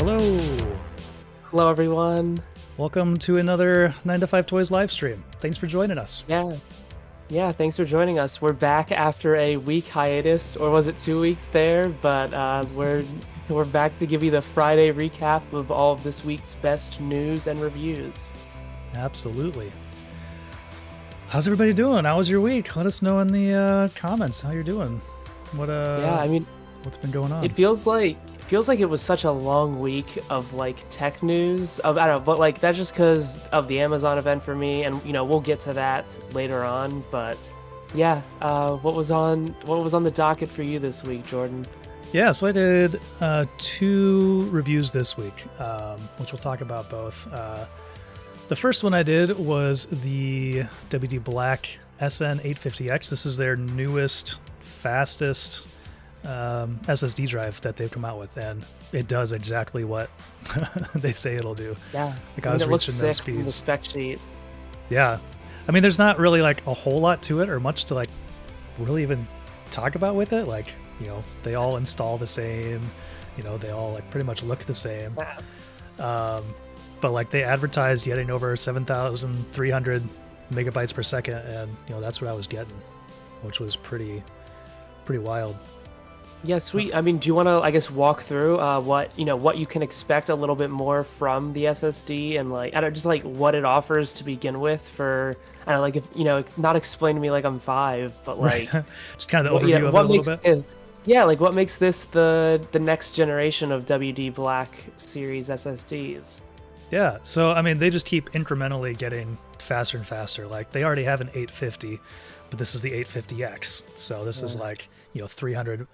Hello. Hello, everyone. Welcome to another 9to5Toys live stream. Thanks for joining us. Yeah, thanks for joining us. We're back after a week hiatus, or was it 2 weeks there? But we're back to give you the Friday recap of all of this week's best news and reviews. Absolutely. How's everybody doing? How was your week? Let us know in the comments how you're doing. What's been going on? It feels like it was such a long week of tech news. I don't know, but that's just because of the Amazon event for me, and we'll get to that later on. But yeah, what was on the docket for you this week, Jordan? Yeah, so I did 2 reviews this week, which we'll talk about both. The first one I did was the WD Black SN850X. This is their newest, fastest SSD drive that they've come out with, and it does exactly what they say it'll do. Yeah, I was reaching those speeds. From the spec sheet. Yeah, I mean, there's not really a whole lot to it, or much to really even talk about with it. They all install the same. They all pretty much look the same. Yeah. But they advertised getting over 7,300 megabytes per second, and that's what I was getting, which was pretty wild. Yeah, sweet. I mean, do you want to, I guess, walk through what you can expect a little bit more from the SSD, and I don't just what it offers to begin with for, I don't know, if not explain to me like I'm 5, but right. Just kind of the overview of it a little bit. What makes this the next generation of WD Black series SSDs? Yeah, so I mean, they just keep incrementally getting faster and faster. They already have an 850, but this is the 850X. So this is 300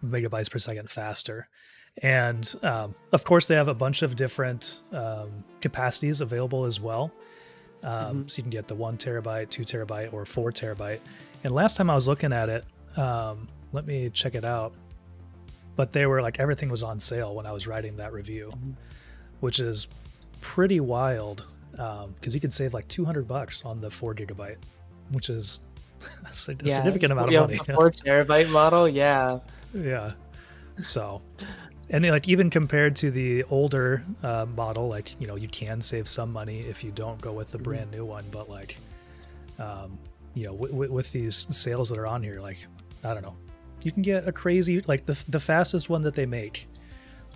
megabytes per second faster. And of course, they have a bunch of different capacities available as well. So you can get the 1 terabyte, 2 terabyte, or 4 terabyte. And last time I was looking at it, let me check it out. But they were everything was on sale when I was writing that review, which is pretty wild, because you could save $200 on the 4 gigabyte, which is a significant amount of money. The 4 terabyte model, yeah. So, and even compared to the older model, you can save some money if you don't go with the brand new one. But with these sales that are on here, I don't know, you can get a crazy the fastest one that they make.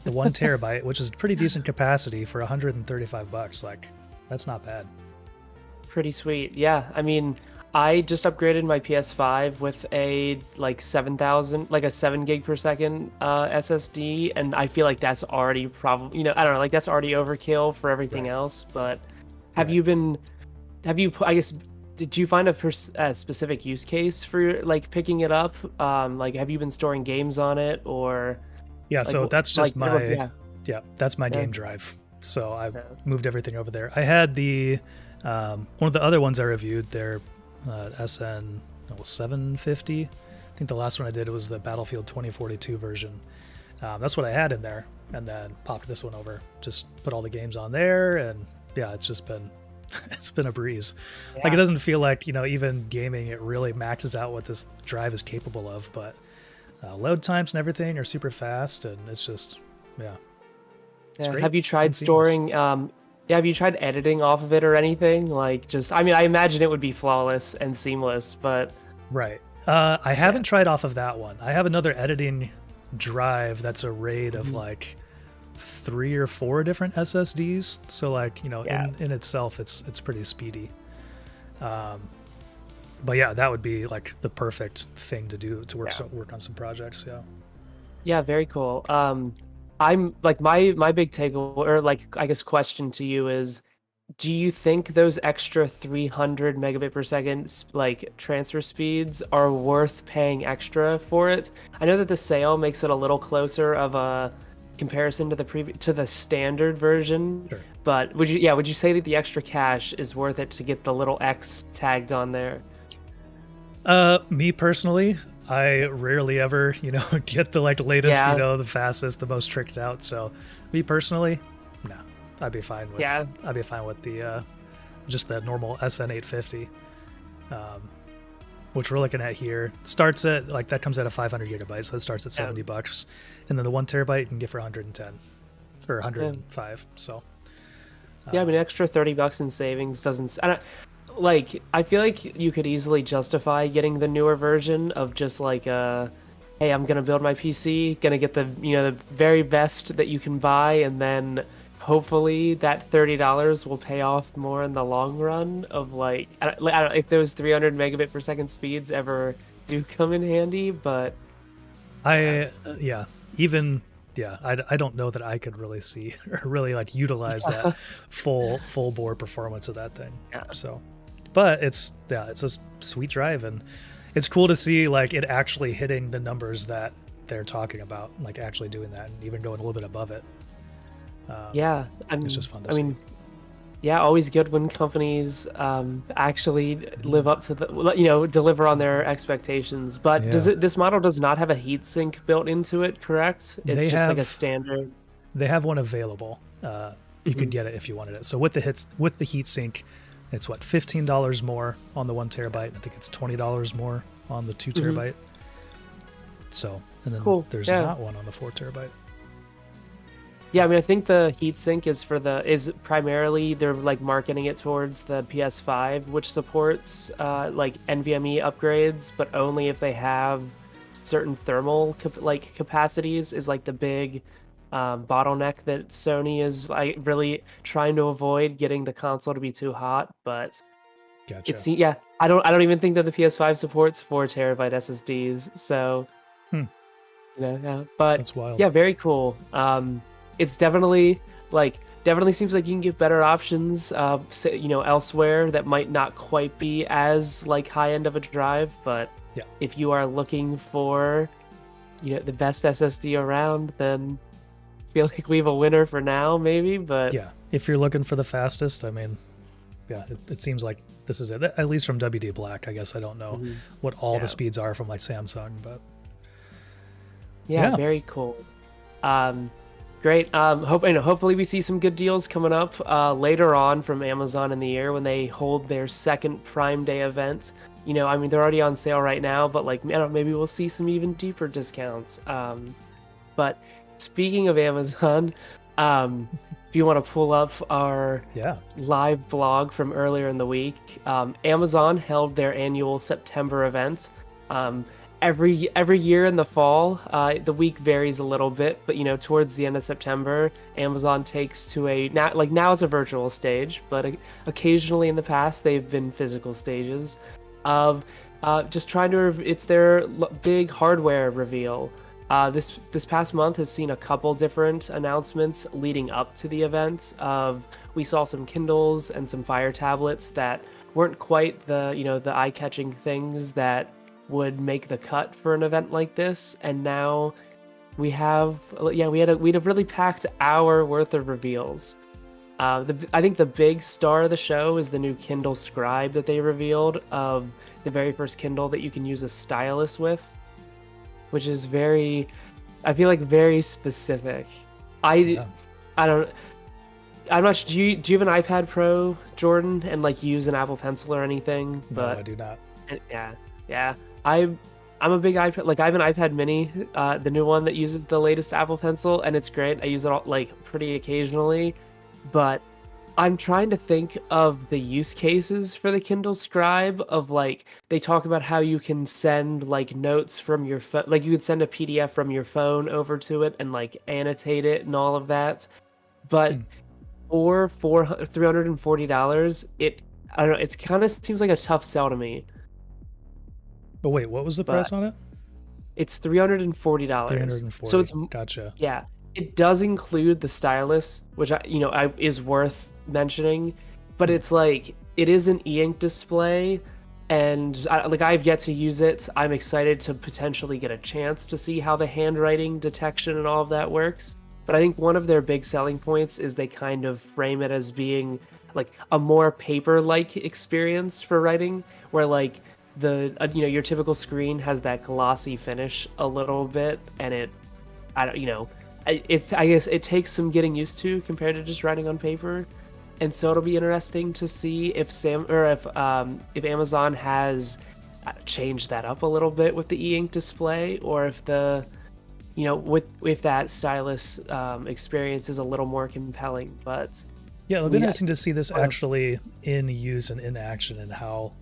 The 1 terabyte, which is pretty decent capacity for $135. That's not bad. Pretty sweet. Yeah. I mean, I just upgraded my PS5 with a 7,000, a 7 gig per second SSD, and I feel that's already probably, I don't know, that's already overkill for everything else. But I guess, did you find a specific use case for picking it up? Have you been storing games on it, or? Yeah, so that's just that's my game drive. So I moved everything over there. I had the one of the other ones I reviewed, their SN 750. I think the last one I did was the Battlefield 2042 version. That's what I had in there, and then popped this one over. Just put all the games on there, and yeah, it's just been it's been a breeze. Yeah. It doesn't feel even gaming it really maxes out what this drive is capable of, but load times and everything are super fast, and it's just it's great. Have you tried storing have you tried editing off of it or anything? I imagine it would be flawless and seamless, but right. I haven't tried off of that one. I have another editing drive that's a RAID of 3 or 4 different SSDs, so in itself it's pretty speedy. But yeah, that would be the perfect thing to do to work on some projects. Yeah, very cool. I'm my big takeaway, or I guess question to you is, do you think those extra 300 megabit per second transfer speeds are worth paying extra for it? I know that the sale makes it a little closer of a comparison to the standard version. Sure. But would you say that the extra cash is worth it to get the little X tagged on there? Me personally, I rarely ever, get the latest, the fastest, the most tricked out. So, me personally, no, I'd be fine with. Yeah. I'd be fine with the just the normal SN850, which we're looking at here. Starts at that comes at a 500 gigabytes, so it starts at $70, and then the 1 terabyte you can get for 110. or 105. So yeah, I mean, extra $30 in savings doesn't. I feel like you could easily justify getting the newer version of just like hey, I'm gonna build my PC, gonna get the the very best that you can buy, and then hopefully that $30 will pay off more in the long run. Of like, I don't if those 300 megabit per second speeds ever do come in handy, but yeah, even I don't know that I could really see or really like utilize that full bore performance of that thing. Yeah. So, but it's a sweet drive, and it's cool to see like it actually hitting the numbers that they're talking about, like actually doing that and even going a little bit above it. Yeah, it's just fun to see. Yeah, always good when companies actually live up to deliver on their expectations. But this model does not have a heatsink built into it, correct? It's just like a standard. They have one available. You could get it if you wanted it. So with the heatsink, it's what, $15 more on the 1 terabyte. I think it's $20 more on the 2 terabyte. So, and then there's not one on the 4 terabyte. Yeah, I mean, I think the heatsink is primarily they're like marketing it towards the PS5, which supports like NVMe upgrades, but only if they have certain thermal capacities is like the big bottleneck that Sony is like really trying to avoid, getting the console to be too hot. But gotcha. I don't even think that the PS5 supports 4 terabyte SSDs. So but that's wild. Yeah, very cool. It's definitely seems like you can get better options elsewhere that might not quite be as like high end of a drive, but if you are looking for the best SSD around, then I feel like we have a winner for now, maybe. But yeah, if you're looking for the fastest, I mean, it seems like this is it, at least from WD Black. I guess I don't know what all the speeds are from like Samsung, but very cool. Great. Hopefully we see some good deals coming up later on from Amazon in the year when they hold their second Prime Day event. I mean, they're already on sale right now, but like, maybe we'll see some even deeper discounts. But speaking of Amazon, if you want to pull up our live blog from earlier in the week, Amazon held their annual September event. Every year in the fall, the week varies a little bit, but towards the end of September, Amazon takes to now it's a virtual stage, but occasionally in the past they've been physical stages of just trying to. It's their big hardware reveal. This past month has seen a couple different announcements leading up to the event. We saw some Kindles and some Fire tablets that weren't quite the eye-catching things that would make the cut for an event like this, and now we have we'd have really packed hour worth of reveals. I think the big star of the show is the new Kindle Scribe that they revealed, of the very first Kindle that you can use a stylus with, which is very specific. I'm not. Do you have an iPad Pro, Jordan, and like use an Apple Pencil or anything? No, I do not. Yeah. I'm a big iPad. Like, I have an iPad Mini, the new one that uses the latest Apple Pencil, and it's great. I use it pretty occasionally, but I'm trying to think of the use cases for the Kindle Scribe. Of like, they talk about how you can send like notes from your phone, like you could send a PDF from your phone over to it and like annotate it and all of that. But for $340, I don't know. It kind of seems like a tough sell to me. But wait, what was the price on it? It's $340. $340. So it's gotcha. Yeah, it does include the stylus, which is worth mentioning, but it's like it is an e-ink display, and I've yet to use it. I'm excited to potentially get a chance to see how the handwriting detection and all of that works. But I think one of their big selling points is they kind of frame it as being like a more paper-like experience for writing, where like your typical screen has that glossy finish a little bit, and I guess it takes some getting used to compared to just writing on paper. And so it'll be interesting to see if Amazon has changed that up a little bit with the e-ink display, or if with that stylus experience is a little more compelling. But Yeah, it'll be interesting to see this actually in use and in action, and how,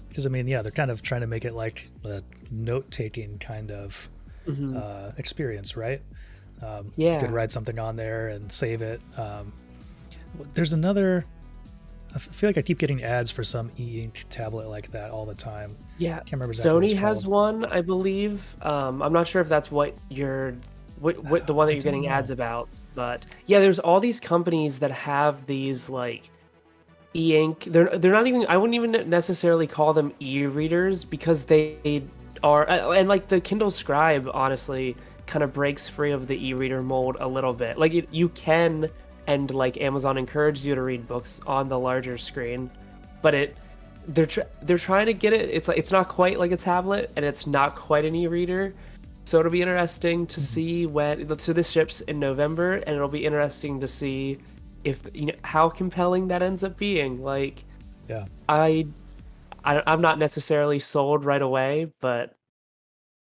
because I mean, yeah, they're kind of trying to make it like a note-taking kind of experience, right? You could write something on there and save it. There's another. I feel like I keep getting ads for some e-ink tablet like that all the time. Yeah, Can't remember exactly Sony has one, I believe. I'm not sure if that's what the one that you're getting ads about, but yeah, there's all these companies that have these like e-ink. They're not even. I wouldn't even necessarily call them e-readers, because they are, and like the Kindle Scribe honestly kind of breaks free of the e-reader mold a little bit. Like you can, and like Amazon encourages you to read books on the larger screen, but they're trying to get it. It's like it's not quite like a tablet, and it's not quite an e-reader. So it'll be interesting to see when. So this ships in November, and it'll be interesting to see if how compelling that ends up being. Like, Yeah. I'm not necessarily sold right away, but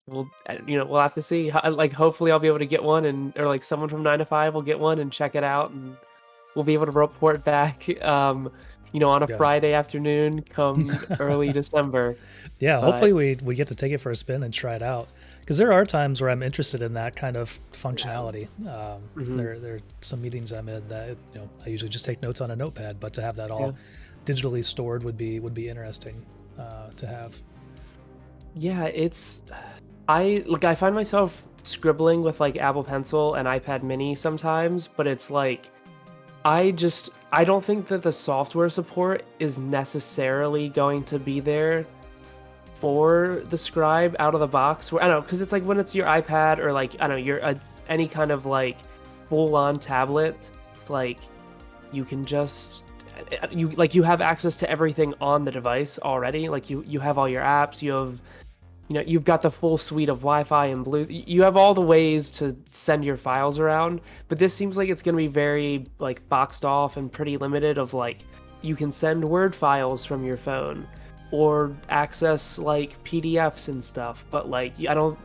we'll have to see. Like, hopefully I'll be able to get one, or like someone from 9to5 will get one and check it out, and we'll be able to report back on a Friday afternoon come early December. Yeah, hopefully we get to take it for a spin and try it out, because there are times where I'm interested in that kind of functionality. There are some meetings I'm in that I usually just take notes on a notepad, but to have that all digitally stored would be interesting to have. Yeah, I find myself scribbling with like Apple Pencil and iPad Mini sometimes, but it's like I don't think that the software support is necessarily going to be there for the Scribe out of the box. Where I don't know, because it's like when it's your iPad, or like I don't know, any kind of like full-on tablet, like you can just you have access to everything on the device already. Like you have all your apps, you've got the full suite of Wi-Fi and Bluetooth. You have all the ways to send your files around, but this seems like it's going to be very like boxed off and pretty limited. Of like, you can send Word files from your phone, or access like PDFs and stuff. But like, I don't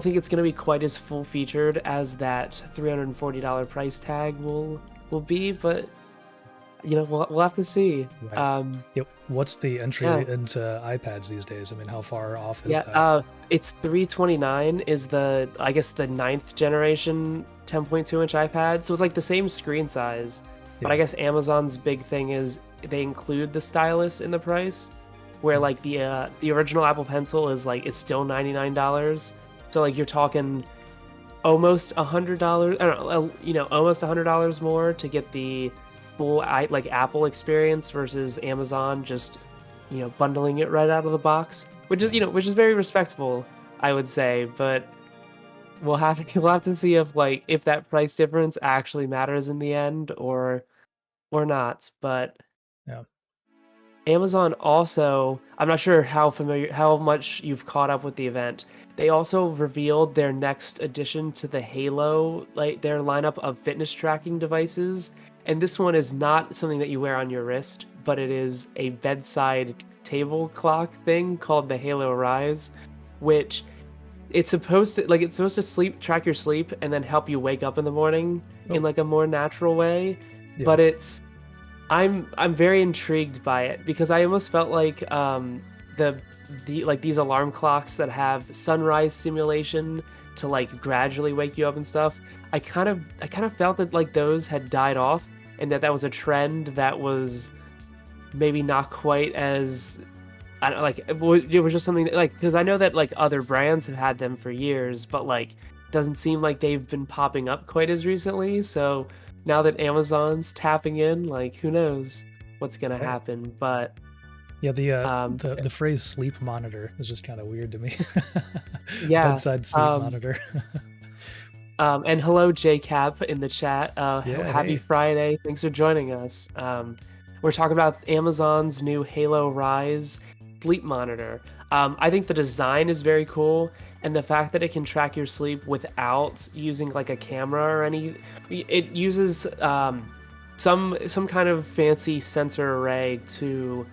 think it's going to be quite as full featured as that $340 price tag will be. But we'll have to see. Right. What's the entry into iPads these days? I mean, how far off is that? It's $329 is the 9th generation 10.2-inch iPad. So it's like the same screen size. But I guess Amazon's big thing is they include the stylus in the price, where like the original Apple Pencil is still $99. So like you're talking almost $100. I don't know, almost $100 more to get the full Apple experience, versus Amazon just bundling it right out of the box, which is very respectable, I would say. But we'll have to see if that price difference actually matters in the end, or not. But Yeah. Amazon also, I'm not sure how much you've caught up with the event. They also revealed their next addition to the Halo, their lineup of fitness tracking devices. And this one is not something that you wear on your wrist, but it is a bedside table clock thing called the Halo Rise, which it's supposed to track your sleep and then help you wake up in the morning in like a more natural way. Yeah. But I'm very intrigued by it, because I almost felt like these alarm clocks that have sunrise simulation to like gradually wake you up and stuff. I kind of felt that like those had died off, and that was a trend that was maybe not quite as, I don't like, it was just something that, like, because I know that like other brands have had them for years, but like doesn't seem like they've been popping up quite as recently. So now that Amazon's tapping in, like, who knows what's gonna happen. But yeah, the phrase sleep monitor is just kind of weird to me. Yeah, bedside sleep monitor. And hello, JCap in the chat. Happy Friday. Thanks for joining us. We're talking about Amazon's new Halo Rise sleep monitor. I think the design is very cool, and the fact that it can track your sleep without using like a camera or it uses some kind of fancy sensor array to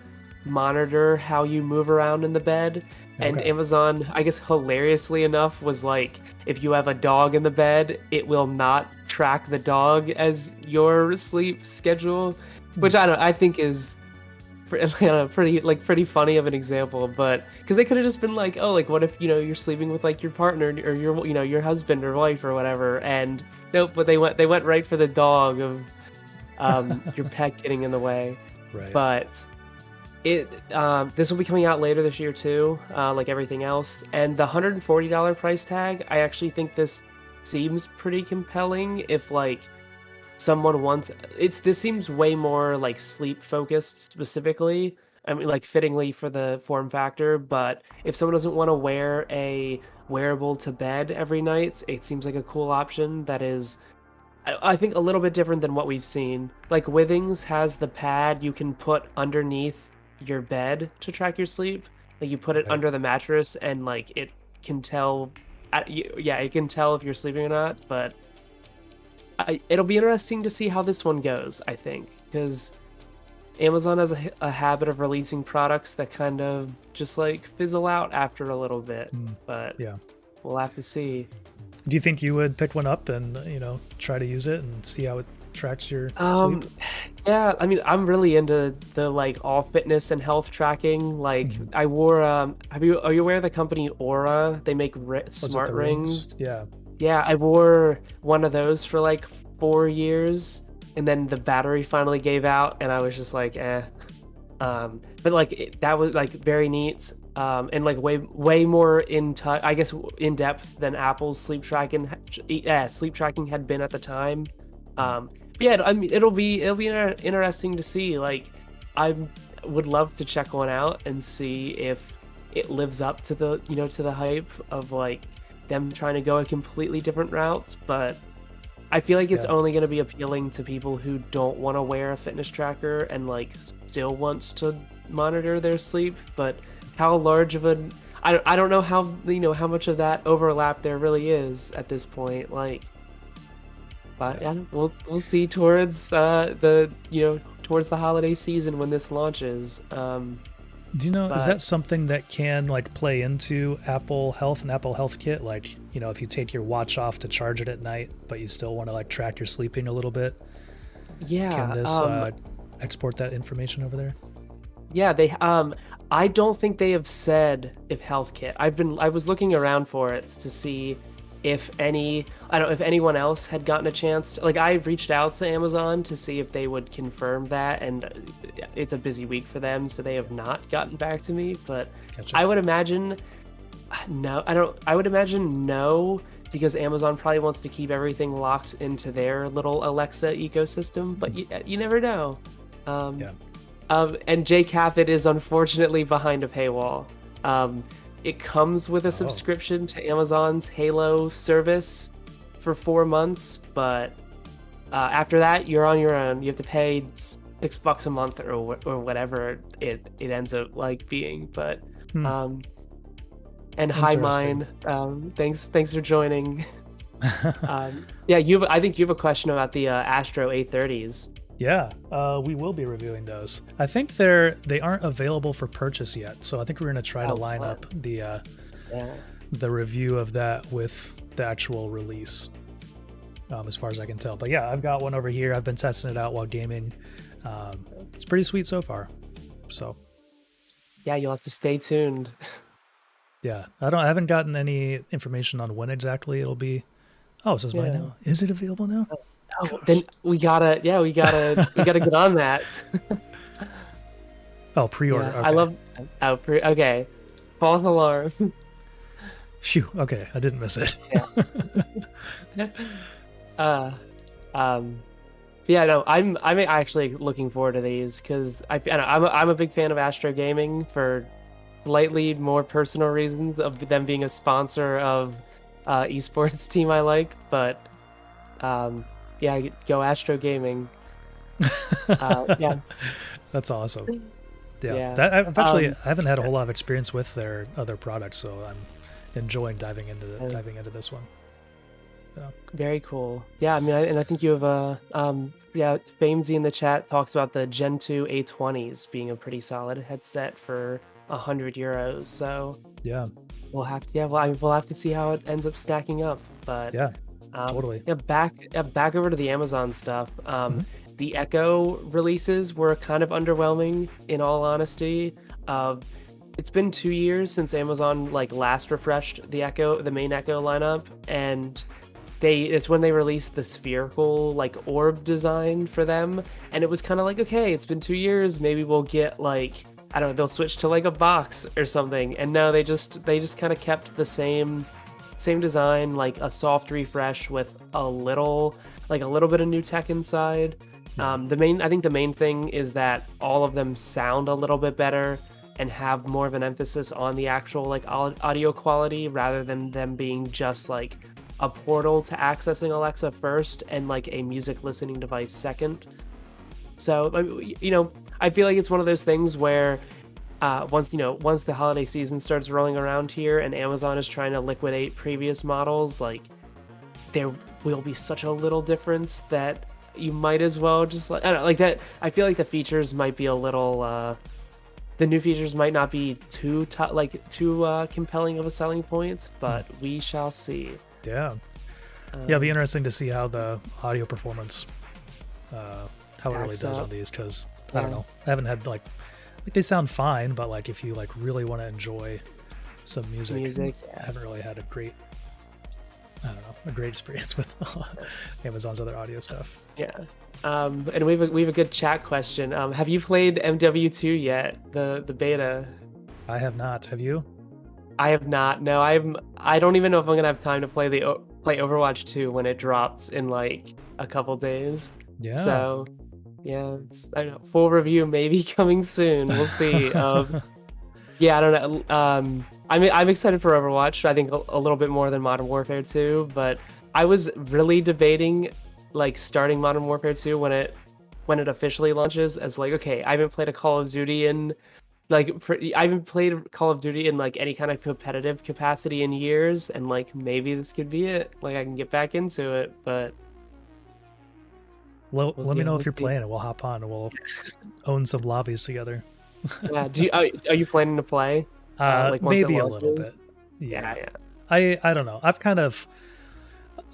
monitor how you move around in the bed. And Okay. Amazon, I guess hilariously enough, was like, if you have a dog in the bed, it will not track the dog as your sleep schedule, Hmm. which I think is pretty funny of an example. But because they could have just been like, oh, like what if you're sleeping with like your partner or your husband or wife or whatever, and nope, but they went right for the dog of your pet getting in the way. Right. But this will be coming out later this year too, like everything else. And the $140 price tag, I actually think this seems pretty compelling if like someone wants this seems way more like sleep focused specifically. I mean like fittingly for the form factor, but if someone doesn't want to wear a wearable to bed every night, it seems like a cool option that is I think a little bit different than what we've seen. Like Withings has the pad you can put underneath your bed to track your sleep. Like you put it Right. under the mattress and like it can tell, yeah, it can tell if you're sleeping or not. But it'll be interesting to see how this one goes. I think because Amazon has a habit of releasing products that kind of just like fizzle out after a little bit. Mm. But Yeah. we'll have to see. Do you think you would pick one up and try to use it and see how it tracks your sleep? Um, yeah, I mean, I'm really into the like all fitness and health tracking. Like, Mhm. I wore are you aware of the company Aura? They make Was it smart the rings? rings. Yeah. Yeah, I wore one of those for like 4 years, and then the battery finally gave out, and I was just like, eh. But like that was like very neat. And like way more I guess in depth than Apple's sleep tracking, sleep tracking had been at the time. But yeah, I mean, it'll be interesting to see. Like, I would love to check one out and see if it lives up to the hype of like them trying to go a completely different route. But I feel like it's Yeah. only going to be appealing to people who don't want to wear a fitness tracker and like still want to monitor their sleep. But how large of I don't know how much of that overlap there really is at this point. Like, but Yeah. yeah, we'll see towards towards the holiday season when this launches. Do you know, is But that something that can like play into Apple Health and Apple Health Kit? Like, if you take your watch off to charge it at night, but you still want to like track your sleeping a little bit, can yeah, this export that information over there? yeah, I don't think they have said if Health Kit. I was looking around for it to see if I don't know if anyone else had gotten a chance. Like I reached out to Amazon to see if they would confirm that, and it's a busy week for them, so they have not gotten back to me. But Gotcha. I would imagine no. I don't. I would imagine no, because Amazon probably wants to keep everything locked into their little Alexa ecosystem. But you never know. Um, Yeah. and JCath, it is unfortunately behind a paywall. It comes with a Oh. subscription to Amazon's Halo service for 4 months, but after that, you're on your own. You have to pay $6 a month or whatever it ends up like being. But Hmm. and hi Interesting. mine. Thanks for joining. Yeah, I think you have a question about the Astro A30s. Yeah, we will be reviewing those. I think they aren't available for purchase yet, so I think we're gonna try to line what? up Yeah. the review of that with the actual release, as far as I can tell. But yeah, I've got one over here. I've been testing it out while gaming. It's pretty sweet so far. So Yeah, you'll have to stay tuned. yeah, I haven't gotten any information on when exactly it'll be. Oh, it says buy Yeah. now. Is it available now? Oh, Gosh. then we gotta get on that. Oh, pre-order. Yeah, Okay. I love. Okay, false alarm. Phew. Okay, I didn't miss it. uh, yeah, no, I'm actually looking forward to these because I'm a big fan of Astro Gaming for slightly more personal reasons of them being a sponsor of esports team I like, but yeah, go Astro Gaming. Yeah. That's awesome. Yeah, Yeah. I haven't had a whole lot of experience with their other products, so I'm enjoying diving into this one. Very cool. Yeah, I mean, and I think you have yeah, Famesy in the chat talks about the Gen 2 A20s being a pretty solid headset for €100. So Yeah, we'll have to, yeah, we'll have to see how it ends up stacking up. But yeah, totally. yeah, back over to the Amazon stuff. Mhm. The Echo releases were kind of underwhelming, in all honesty. It's been 2 years since Amazon like last refreshed the main Echo lineup, and it's when they released the spherical like orb design for them, and it was kind of like, okay, it's been 2 years, maybe we'll get like, I don't know, they'll switch to like a box or something. And no, they just kind of kept the same design, like a soft refresh with a little bit of new tech inside. Yeah. I think the main thing is that all of them sound a little bit better and have more of an emphasis on the actual like audio quality, rather than them being just like a portal to accessing Alexa first and like a music listening device second. So, I feel like it's one of those things where once the holiday season starts rolling around here and Amazon is trying to liquidate previous models, like there will be such a little difference that you might as well just like, I don't know, like that. I feel like the features might be a little the new features might not be too compelling of a selling point, but we shall see. Yeah. Yeah, it'll be interesting to see how the audio performance, how it really Backs does up. on these, because I Yeah. don't know. I haven't had like they sound fine, but like if you like really want to enjoy some music, I Yeah. haven't really had a great, I don't know, a great experience with Amazon's other audio stuff. Yeah. And we have a good chat question. Have you played MW2 yet? The beta? I have not. Have you? I have not. No, I don't even know if I'm gonna have time to play play Overwatch 2 when it drops in like a couple days. Yeah. So yeah, I don't know, full review maybe coming soon. We'll see. Yeah, I don't know. I'm excited for Overwatch. I think a little bit more than Modern Warfare 2, but I was really debating like starting Modern Warfare 2 when it officially launches, as like, okay, I haven't played a Call of Duty in I haven't played Call of Duty in like any kind of competitive capacity in years, and like maybe this could be it. Like I can get back into it, but Let we'll me see. know We'll if you're see. playing it. We'll hop on and we'll own some lobbies together. Yeah. Are you planning to play? Like once it Maybe a little launches? bit. Yeah. Yeah. I don't know. I've kind of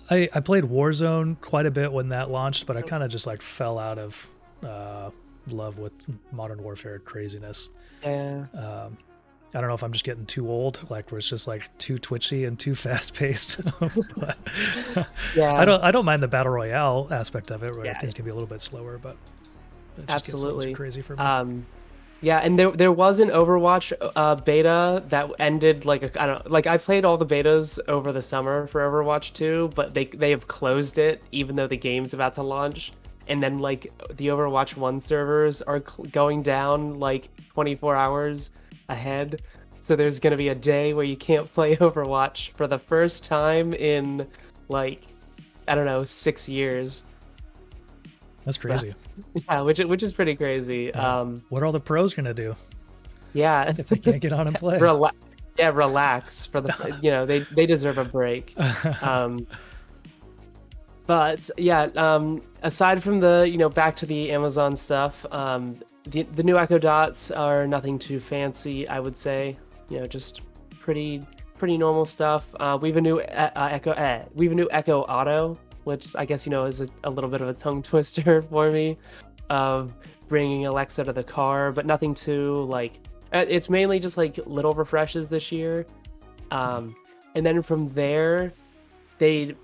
I played Warzone quite a bit when that launched, but I kind of just like fell out of love with Modern Warfare craziness. Yeah. I don't know if I'm just getting too old, like where it's just like too twitchy and too fast paced. But Yeah. I don't mind the battle royale aspect of it, where Yeah. things can be a little bit slower, but it just gets a little Absolutely. too crazy for me. Yeah, and there was an Overwatch beta that ended like I don't, like I played all the betas over the summer for Overwatch 2, but they have closed it even though the game's about to launch. And then like the Overwatch 1 servers are going down like 24 hours ahead. So there's going to be a day where you can't play Overwatch for the first time in like, I don't know, 6 years. That's crazy. Yeah, which is pretty crazy. What are all the pros gonna do Yeah. if they can't get on and play? Relax for the they deserve a break. But yeah, aside from the back to the Amazon stuff, the new Echo Dots are nothing too fancy, I would say. Just pretty normal stuff. We have a new Echo Auto, which I guess is a little bit of a tongue twister for me, of bringing Alexa to the car, but nothing too like. It's mainly just like little refreshes this year, and then from there, they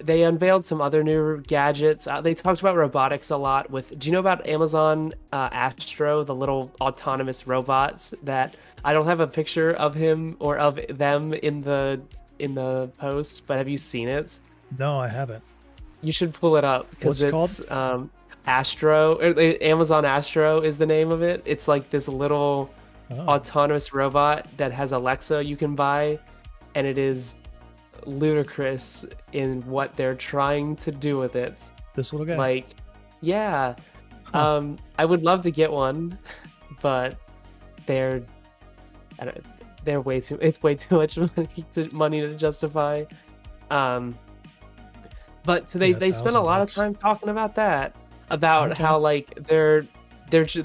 unveiled some other new gadgets. They talked about robotics a lot. Do you know about Amazon Astro, the little autonomous robots that I don't have a picture of him or of them in the post, but have you seen it? No, I haven't. You should pull it up because What's it's Astro. Amazon Astro is the name of it. It's like this little autonomous robot that has Alexa you can buy, and it is ludicrous in what they're trying to do with it. This little guy. Like, yeah. I would love to get one, but they're way too. It's way too much money to justify. But so Yeah, they spend a lot of $1,000. time talking about that, about Okay. how like they're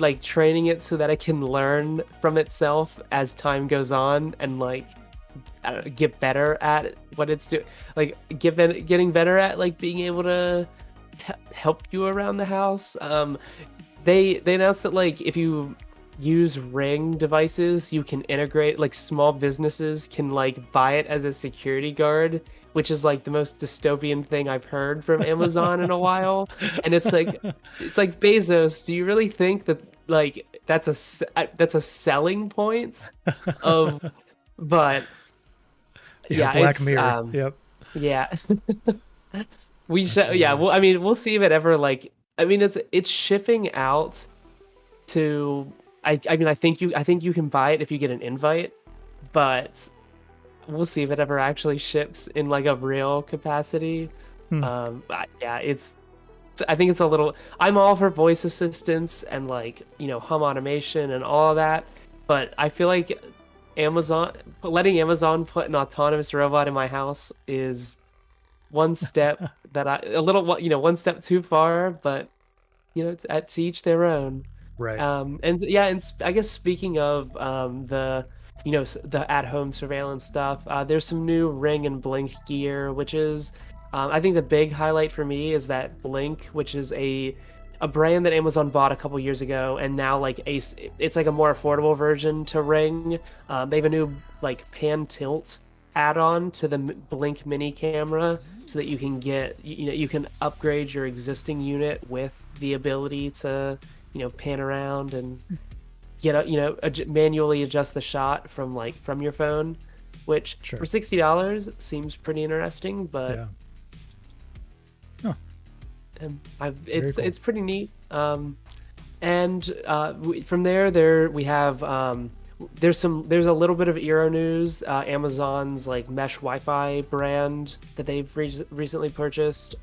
like training it so that it can learn from itself as time goes on and like I don't know, get better at what it's doing, like getting better at like being able to help you around the house. They announced that like if you use Ring devices, you can integrate like small businesses can like buy it as a security guard, which is like the most dystopian thing I've heard from Amazon in a while. And it's like Bezos, do you really think that like that's a selling point of but Yeah, yeah, Black it's Mirror. Yep. yeah. We That's should yeah, well hilarious. I mean we'll see if it ever like I mean it's shipping out to I mean I think you can buy it if you get an invite, but we'll see if it ever actually ships in like a real capacity. Hmm. Yeah, I think it's a little I'm all for voice assistance and like, you know, hum automation and all of that, but I feel like Amazon letting Amazon put an autonomous robot in my house is one step that I a little you know, one step too far, but you know, it's to each their own. Right. And yeah, and I guess speaking of the you know the at-home surveillance stuff, there's some new Ring and Blink gear, which is I think the big highlight for me is that Blink, which is a brand that Amazon bought a couple years ago, and now like it's like a more affordable version to Ring. They have a new like pan tilt add-on to the Blink mini camera, so that you can get you know you can upgrade your existing unit with the ability to you know pan around and get a, you know manually adjust the shot from like from your phone, which Sure. for $60 seems pretty interesting, but Yeah. Huh. Very cool. it's pretty neat. And from there we have there's a little bit of Eero news. Amazon's like mesh Wi-Fi brand that they've recently purchased.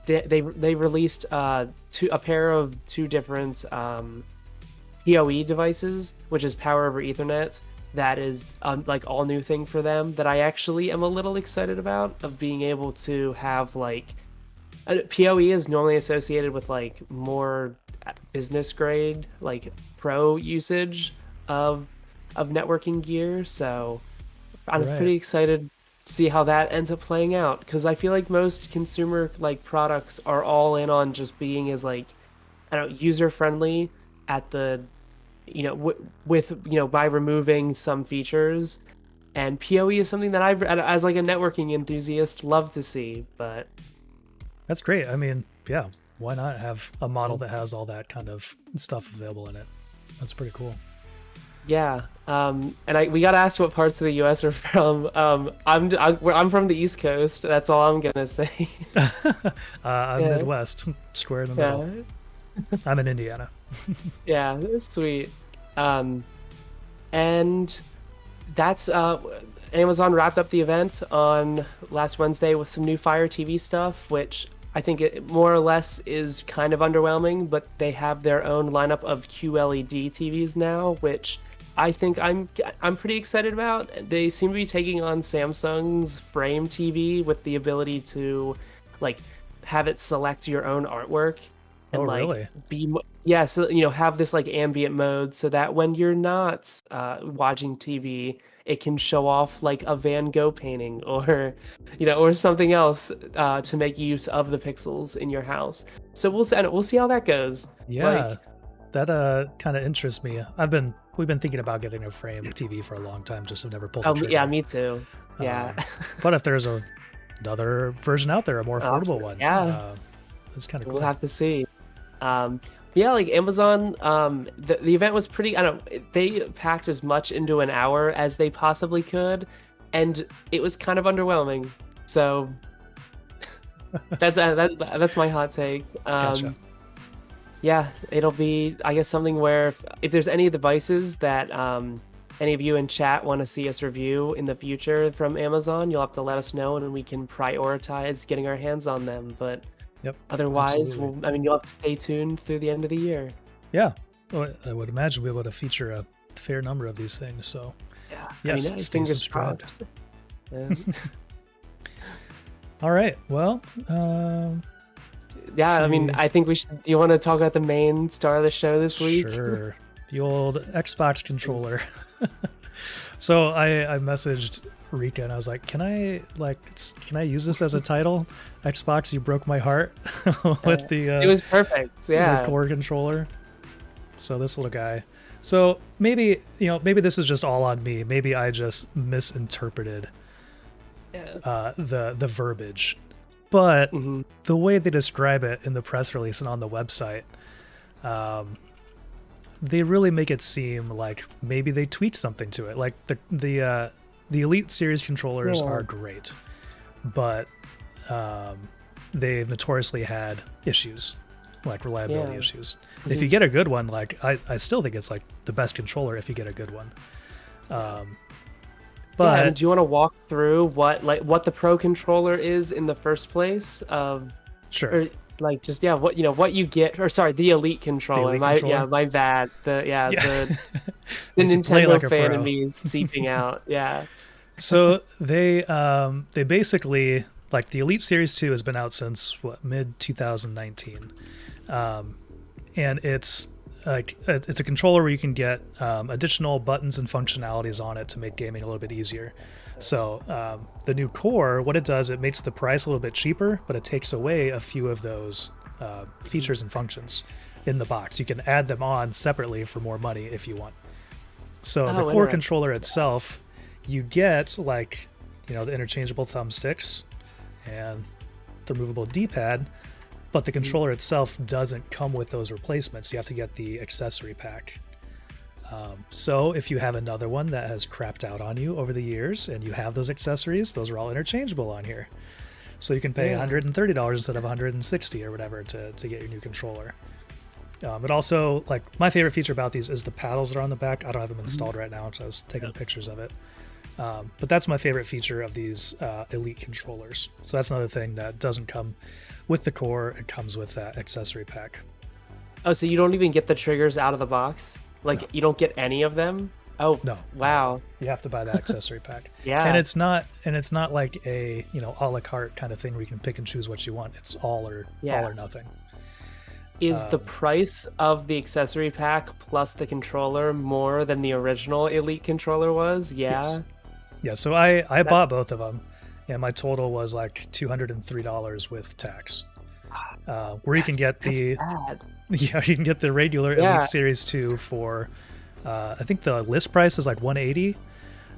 They released a pair of two different PoE devices, which is power over Ethernet. That is like all new thing for them that I actually am a little excited about, of being able to have like PoE is normally associated with like more business grade, like pro usage of networking gear. So I'm Right. pretty excited to see how that ends up playing out, because I feel like most consumer like products are all in on just being as like I don't know, user friendly at the you know with you know by removing some features. And PoE is something that I've as like a networking enthusiast love to see, but That's great. I mean, yeah, why not have a model that has all that kind of stuff available in it? That's pretty cool. yeah. And we got asked what parts of the U.S. we're from. I'm from the East Coast. That's all I'm gonna say. I'm Yeah, Midwest, square in the middle. yeah, I'm in Indiana. yeah. That's sweet. Um, and that's Amazon wrapped up the event on last Wednesday with some new Fire TV stuff, which I think it more or less is kind of underwhelming, but they have their own lineup of QLED TVs now, which I think I'm pretty excited about. They seem to be taking on Samsung's Frame TV with the ability to like have it select your own artwork Oh, and like really? yeah, so you know have this like ambient mode so that when you're not watching TV, it can show off like a Van Gogh painting or you know or something else to make use of the pixels in your house. So we'll see how that goes. Yeah, Like that kind of interests me. We've been thinking about getting a frame TV for a long time, just have never pulled the yeah, trigger. me too. Yeah. Um, but if there's another version out there, a more affordable one, Yeah, it's kind of we'll cool. have to see. Um, yeah, like Amazon, the event was pretty. I don't. They packed as much into an hour as they possibly could, and it was kind of underwhelming. So that's my hot take. Gotcha. Yeah, it'll be I guess something where if there's any devices that any of you in chat want to see us review in the future from Amazon, you'll have to let us know, and we can prioritize getting our hands on them. But Yep. otherwise, Absolutely. I mean, you'll have to stay tuned through the end of the year. Yeah. Well, I would imagine we'll be able to feature a fair number of these things. So Yeah, I yes, mean, stay fingers subscribed. crossed. Yeah. All right. Well, Yeah, I mean, I think we should. Do you want to talk about the main star of the show this week? sure. The old Xbox controller. So I messaged Rika and I was like, can I use this as a title? Xbox, you broke my heart with the it was perfect. Yeah. the core controller. So this little guy. So maybe this is just all on me. Maybe I just misinterpreted the verbiage. But the way they describe it in the press release and on the website, they really make it seem like maybe they tweaked something to it. Like the Elite Series controllers are great, but they've notoriously had issues, like reliability issues. If you get a good one, like I still think it's like the best controller if you get a good one. But do you want to walk through what the Pro controller is in the first place? Sure. Or like just what you get, or sorry, the Elite controller. My bad. The Nintendo like fan pro. in me is seeping out. Yeah. So they basically, like, the Elite Series 2 has been out since mid 2019, and it's like it's a controller where you can get additional buttons and functionalities on it to make gaming a little bit easier. So the new core, what it does, it makes the price a little bit cheaper, but it takes away a few of those features and functions in the box. You can add them on separately for more money if you want. So the core controller itself, you get like, the interchangeable thumbsticks and the removable D-pad, but the controller itself doesn't come with those replacements. You have to get the accessory pack. So if you have another one that has crapped out on you over the years and you have those accessories, those are all interchangeable on here. So you can pay $130 instead of $160 or whatever to get your new controller. It also, like, my favorite feature about these is the paddles that are on the back. I don't have them installed right now, so I was taking pictures of it. But that's my favorite feature of these Elite controllers. So that's another thing that doesn't come with the core. It comes with that accessory pack. Oh, so you don't even get the triggers out of the box? Like, no. You don't get any of them? Oh, no. Wow. You have to buy that accessory pack. Yeah. And it's not like a, a la carte kind of thing where you can pick and choose what you want. It's all or nothing. Is the price of the accessory pack plus the controller more than the original Elite controller was? Yeah. Yes. Yeah, so I bought both of them, and my total was like $203 with tax. Where you can get the you can get the regular Elite Series 2 for I think the list price is like $180,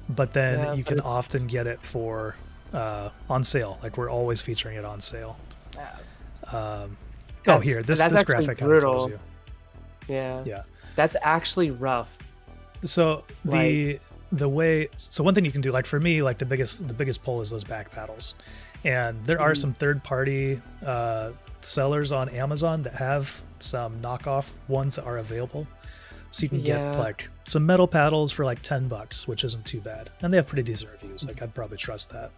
but then you can often get it for on sale. Like, we're always featuring it on sale. Here, this graphic kind of tells you. Yeah. That's actually rough. So one thing you can do, like for me, like the biggest pull is those back paddles, and there are some third-party sellers on Amazon that have some knockoff ones that are available, so you can get like some metal paddles for like $10, which isn't too bad, and they have pretty decent reviews. Like, I'd probably trust that.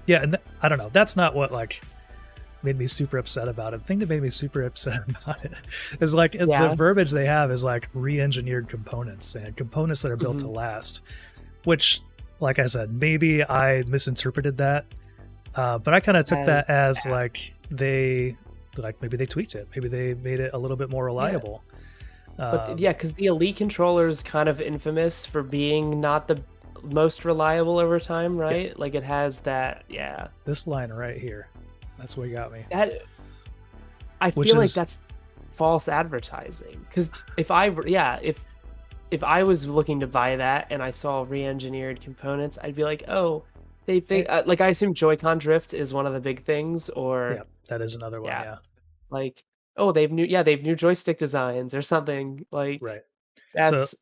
And I don't know, that's not what like made me super upset about it. The thing that made me super upset about it is like the verbiage they have is like re-engineered components and components that are built to last, which, like I said, maybe I misinterpreted that, but I kind of took that as like maybe they tweaked it, maybe they made it a little bit more reliable. But because the Elite controller is kind of infamous for being not the most reliable over time, right? Like, it has that this line right here, that's what got me. I feel like that's false advertising, because if I was looking to buy that and I saw re-engineered components, I'd be like, oh, they think like, I assume Joy-Con drift is one of the big things, or that is another one. Like, oh, they have new joystick designs or something, like, right. That's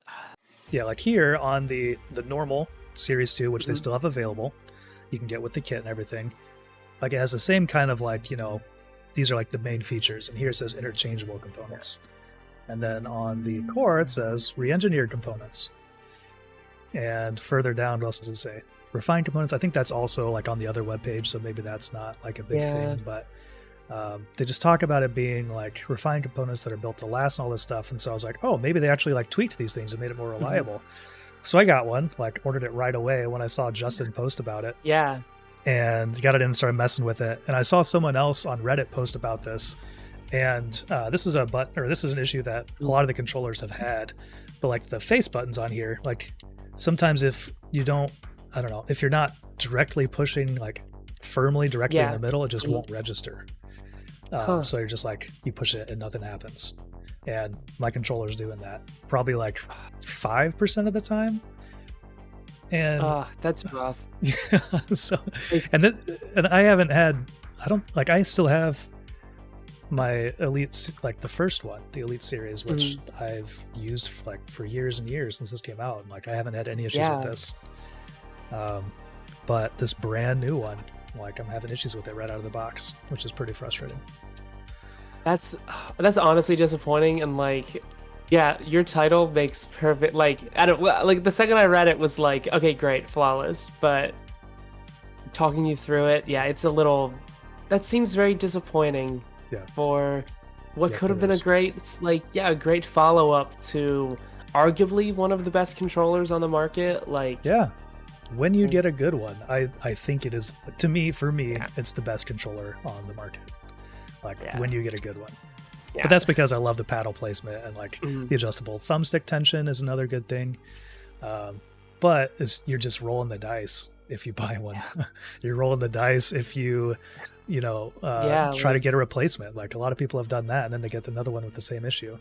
like here on the normal Series 2, which they still have available, you can get with the kit and everything. Like, it has the same kind of, like, these are like the main features, and here it says interchangeable components, and then on the core it says re-engineered components, and further down, what else does it say? Refined components. I think that's also like on the other webpage, so maybe that's not like a big thing, but they just talk about it being like refined components that are built to last and all this stuff. And so I was like, oh, maybe they actually like tweaked these things and made it more reliable. So I got one, like ordered it right away when I saw Justin post about it, Yeah. and got it in and started messing with it. And I saw someone else on Reddit post about this, and this is an issue that a lot of the controllers have had. But like the face buttons on here, like sometimes if you don't, I don't know, if you're not directly pushing like firmly directly in the middle, it just won't register. So you're just like, you push it and nothing happens. And my controller's doing that probably like 5% of the time. And that's rough. yeah, so and I haven't had, I still have my Elite, like the first one, the Elite series, which I've used for years and years since this came out. And like I haven't had any issues with this. But this brand new one, like I'm having issues with it right out of the box, which is pretty frustrating. That's honestly disappointing. And like, yeah, your title makes perfect. Like, I don't like the second I read it was like, okay, great, flawless. But talking you through it, yeah, it's a little. That seems very disappointing. Yeah. For what could have been a great follow up to arguably one of the best controllers on the market. Like, yeah, when you get a good one, I think it is, for me, it's the best controller on the market. Like when you get a good one. Yeah. But that's because I love the paddle placement and like the adjustable thumbstick tension is another good thing. But you're just rolling the dice if you buy one. You're rolling the dice if you try to get a replacement. Like a lot of people have done that, and then they get another one with the same issue.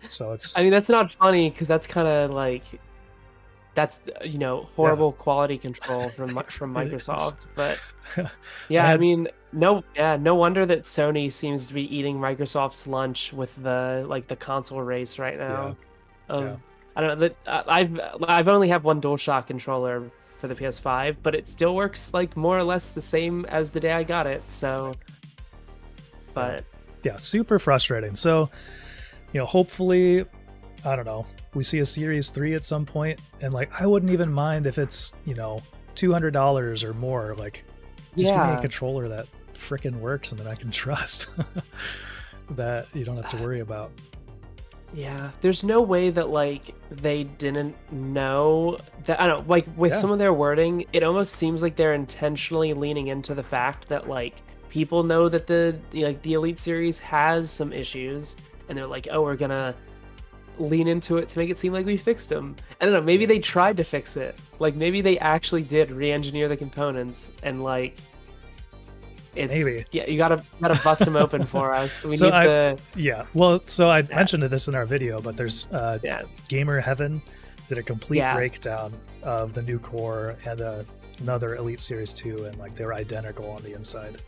So it's. I mean, that's not funny because that's kind of like, that's horrible quality control from Microsoft. But I mean, no wonder that Sony seems to be eating Microsoft's lunch with the console race right now. I don't know that I've only have one DualShock controller for the PS5, but it still works like more or less the same as the day I got it. So, but yeah, super frustrating. So, hopefully, I don't know, we see a Series 3 at some point, and like I wouldn't even mind if it's $200 or more. Like, just give me a controller that frickin' works and that I can trust, that you don't have to worry about. Yeah, there's no way that like they didn't know that. I don't know, like with some of their wording, it almost seems like they're intentionally leaning into the fact that like people know that the Elite series has some issues, and they're like, oh, we're gonna lean into it to make it seem like we fixed them. I don't know, maybe they tried to fix it. Like maybe they actually did re-engineer the components, and like maybe you gotta bust them open for us. We need so I mentioned this in our video, but there's Gamer Heaven did a complete breakdown of the new core and another Elite Series 2, and like they're identical on the inside.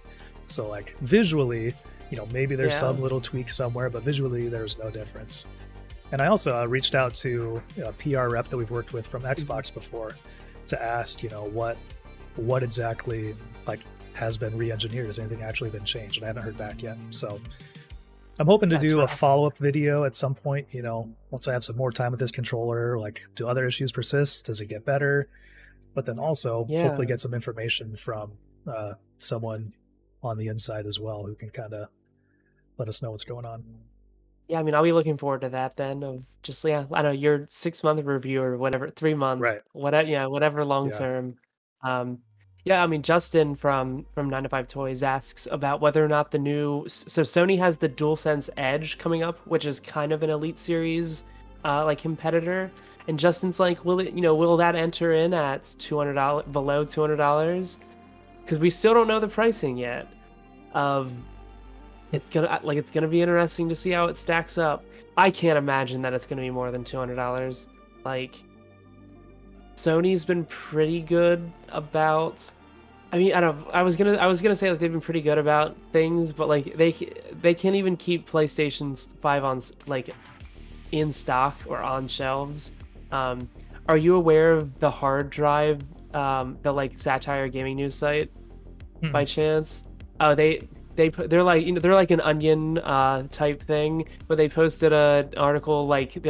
So like visually, maybe there's some little tweak somewhere, but visually there's no difference. And I also reached out to a PR rep that we've worked with from Xbox before to ask, what exactly like has been re-engineered. Has anything actually been changed? And I haven't heard back yet. So I'm hoping to do a follow-up video at some point, once I have some more time with this controller. Like, do other issues persist? Does it get better? But then also hopefully get some information from someone on the inside as well who can kind of let us know what's going on. Yeah, I mean, I'll be looking forward to that then, of just, I don't know, your 6-month review or whatever, 3-month, whatever long term. I mean, Justin from 9to5Toys asks about whether or not so Sony has the DualSense Edge coming up, which is kind of an Elite Series like competitor. And Justin's like, will that enter in at $200, below $200? Because we still don't know the pricing yet. It's gonna be interesting to see how it stacks up. I can't imagine that it's gonna be more than $200. Like, Sony's been pretty good about. I mean, I don't. I was gonna say like they've been pretty good about things, but like they can't even keep PlayStation 5 on like in stock or on shelves. Are you aware of the hard drive, the like Satire Gaming News site, by chance? Oh, they're like an Onion type thing, but they posted an article like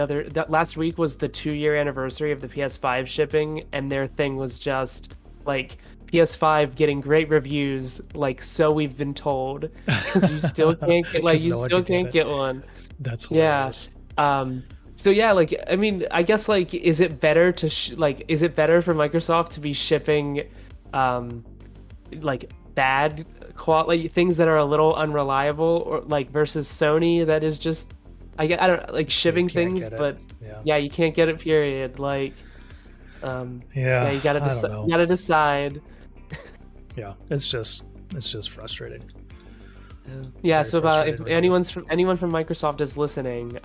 last week was the 2-year anniversary of the PS5 shipping, and their thing was just like PS5 getting great reviews, like, so we've been told, because you still can't get get one. That's hilarious. So yeah, like I mean, I guess like, is it better to is it better for Microsoft to be shipping, um, like bad quality things that are a little unreliable, or like versus Sony that is just, I don't like So you shipping can't things, get it. but Yeah. yeah, you can't get it. Period. Like, yeah, Yeah, you gotta I don't decide. know. You gotta decide. Yeah, it's just frustrating. Yeah. Very So frustrating if review. anyone from Microsoft is listening,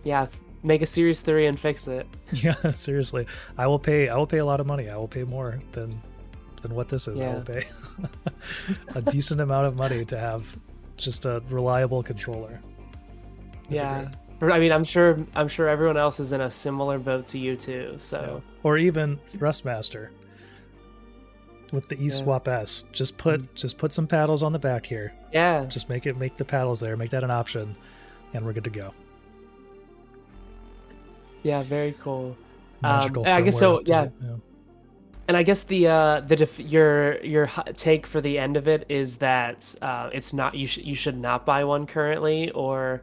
yeah, make a Series 3 and fix it. Yeah, seriously. I will pay a lot of money. I will pay more than what this is. I will Yeah. pay a decent amount of money to have just a reliable controller. That'd be Yeah. great. I mean, I'm sure everyone else is in a similar boat to you too. Yeah. So Or even Thrustmaster with the yeah. eSwap S. Mhm. Just put some paddles on the back here. Yeah. Just make the paddles there, make that an option, and we're good to go. Yeah, very cool. Magical I guess firmware so. update. Yeah, Yeah. and I guess your take for the end of it is that it's not, you should not buy one currently, or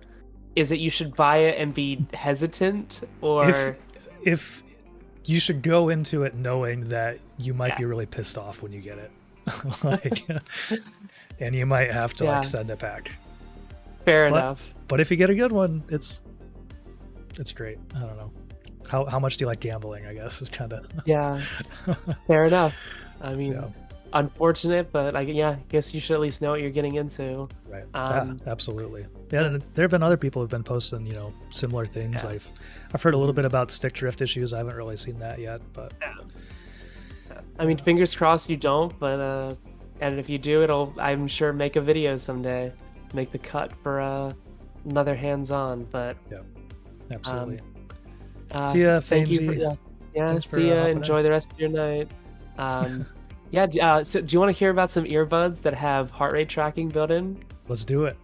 is it you should buy it and be hesitant, If or if you should go into it knowing that you might yeah, be really pissed off when you get it. Like, and you might have to like yeah, send it back. fair But enough. if you get a good one, it's great. I don't know. How much do you like gambling, I guess, is kind of Yeah, fair enough. I yeah, mean, unfortunate, but I guess you should at least know what you're getting into. right. Yeah, Um, absolutely. Yeah, and there have been other people who've been posting, similar things. yeah. I've heard a little Mhm. bit about stick drift issues. I haven't really seen that yet, but I mean, fingers crossed you don't, but and if you do, it'll, I'm sure, make a video someday, make the cut for another hands-on. But yeah, um, absolutely. See ya, thank you for, Famesy. yeah. Thanks See for ya. hopping in. Enjoy the rest of your night. Um, yeah. So do you want to hear about some earbuds that have heart rate tracking built in? Let's do it.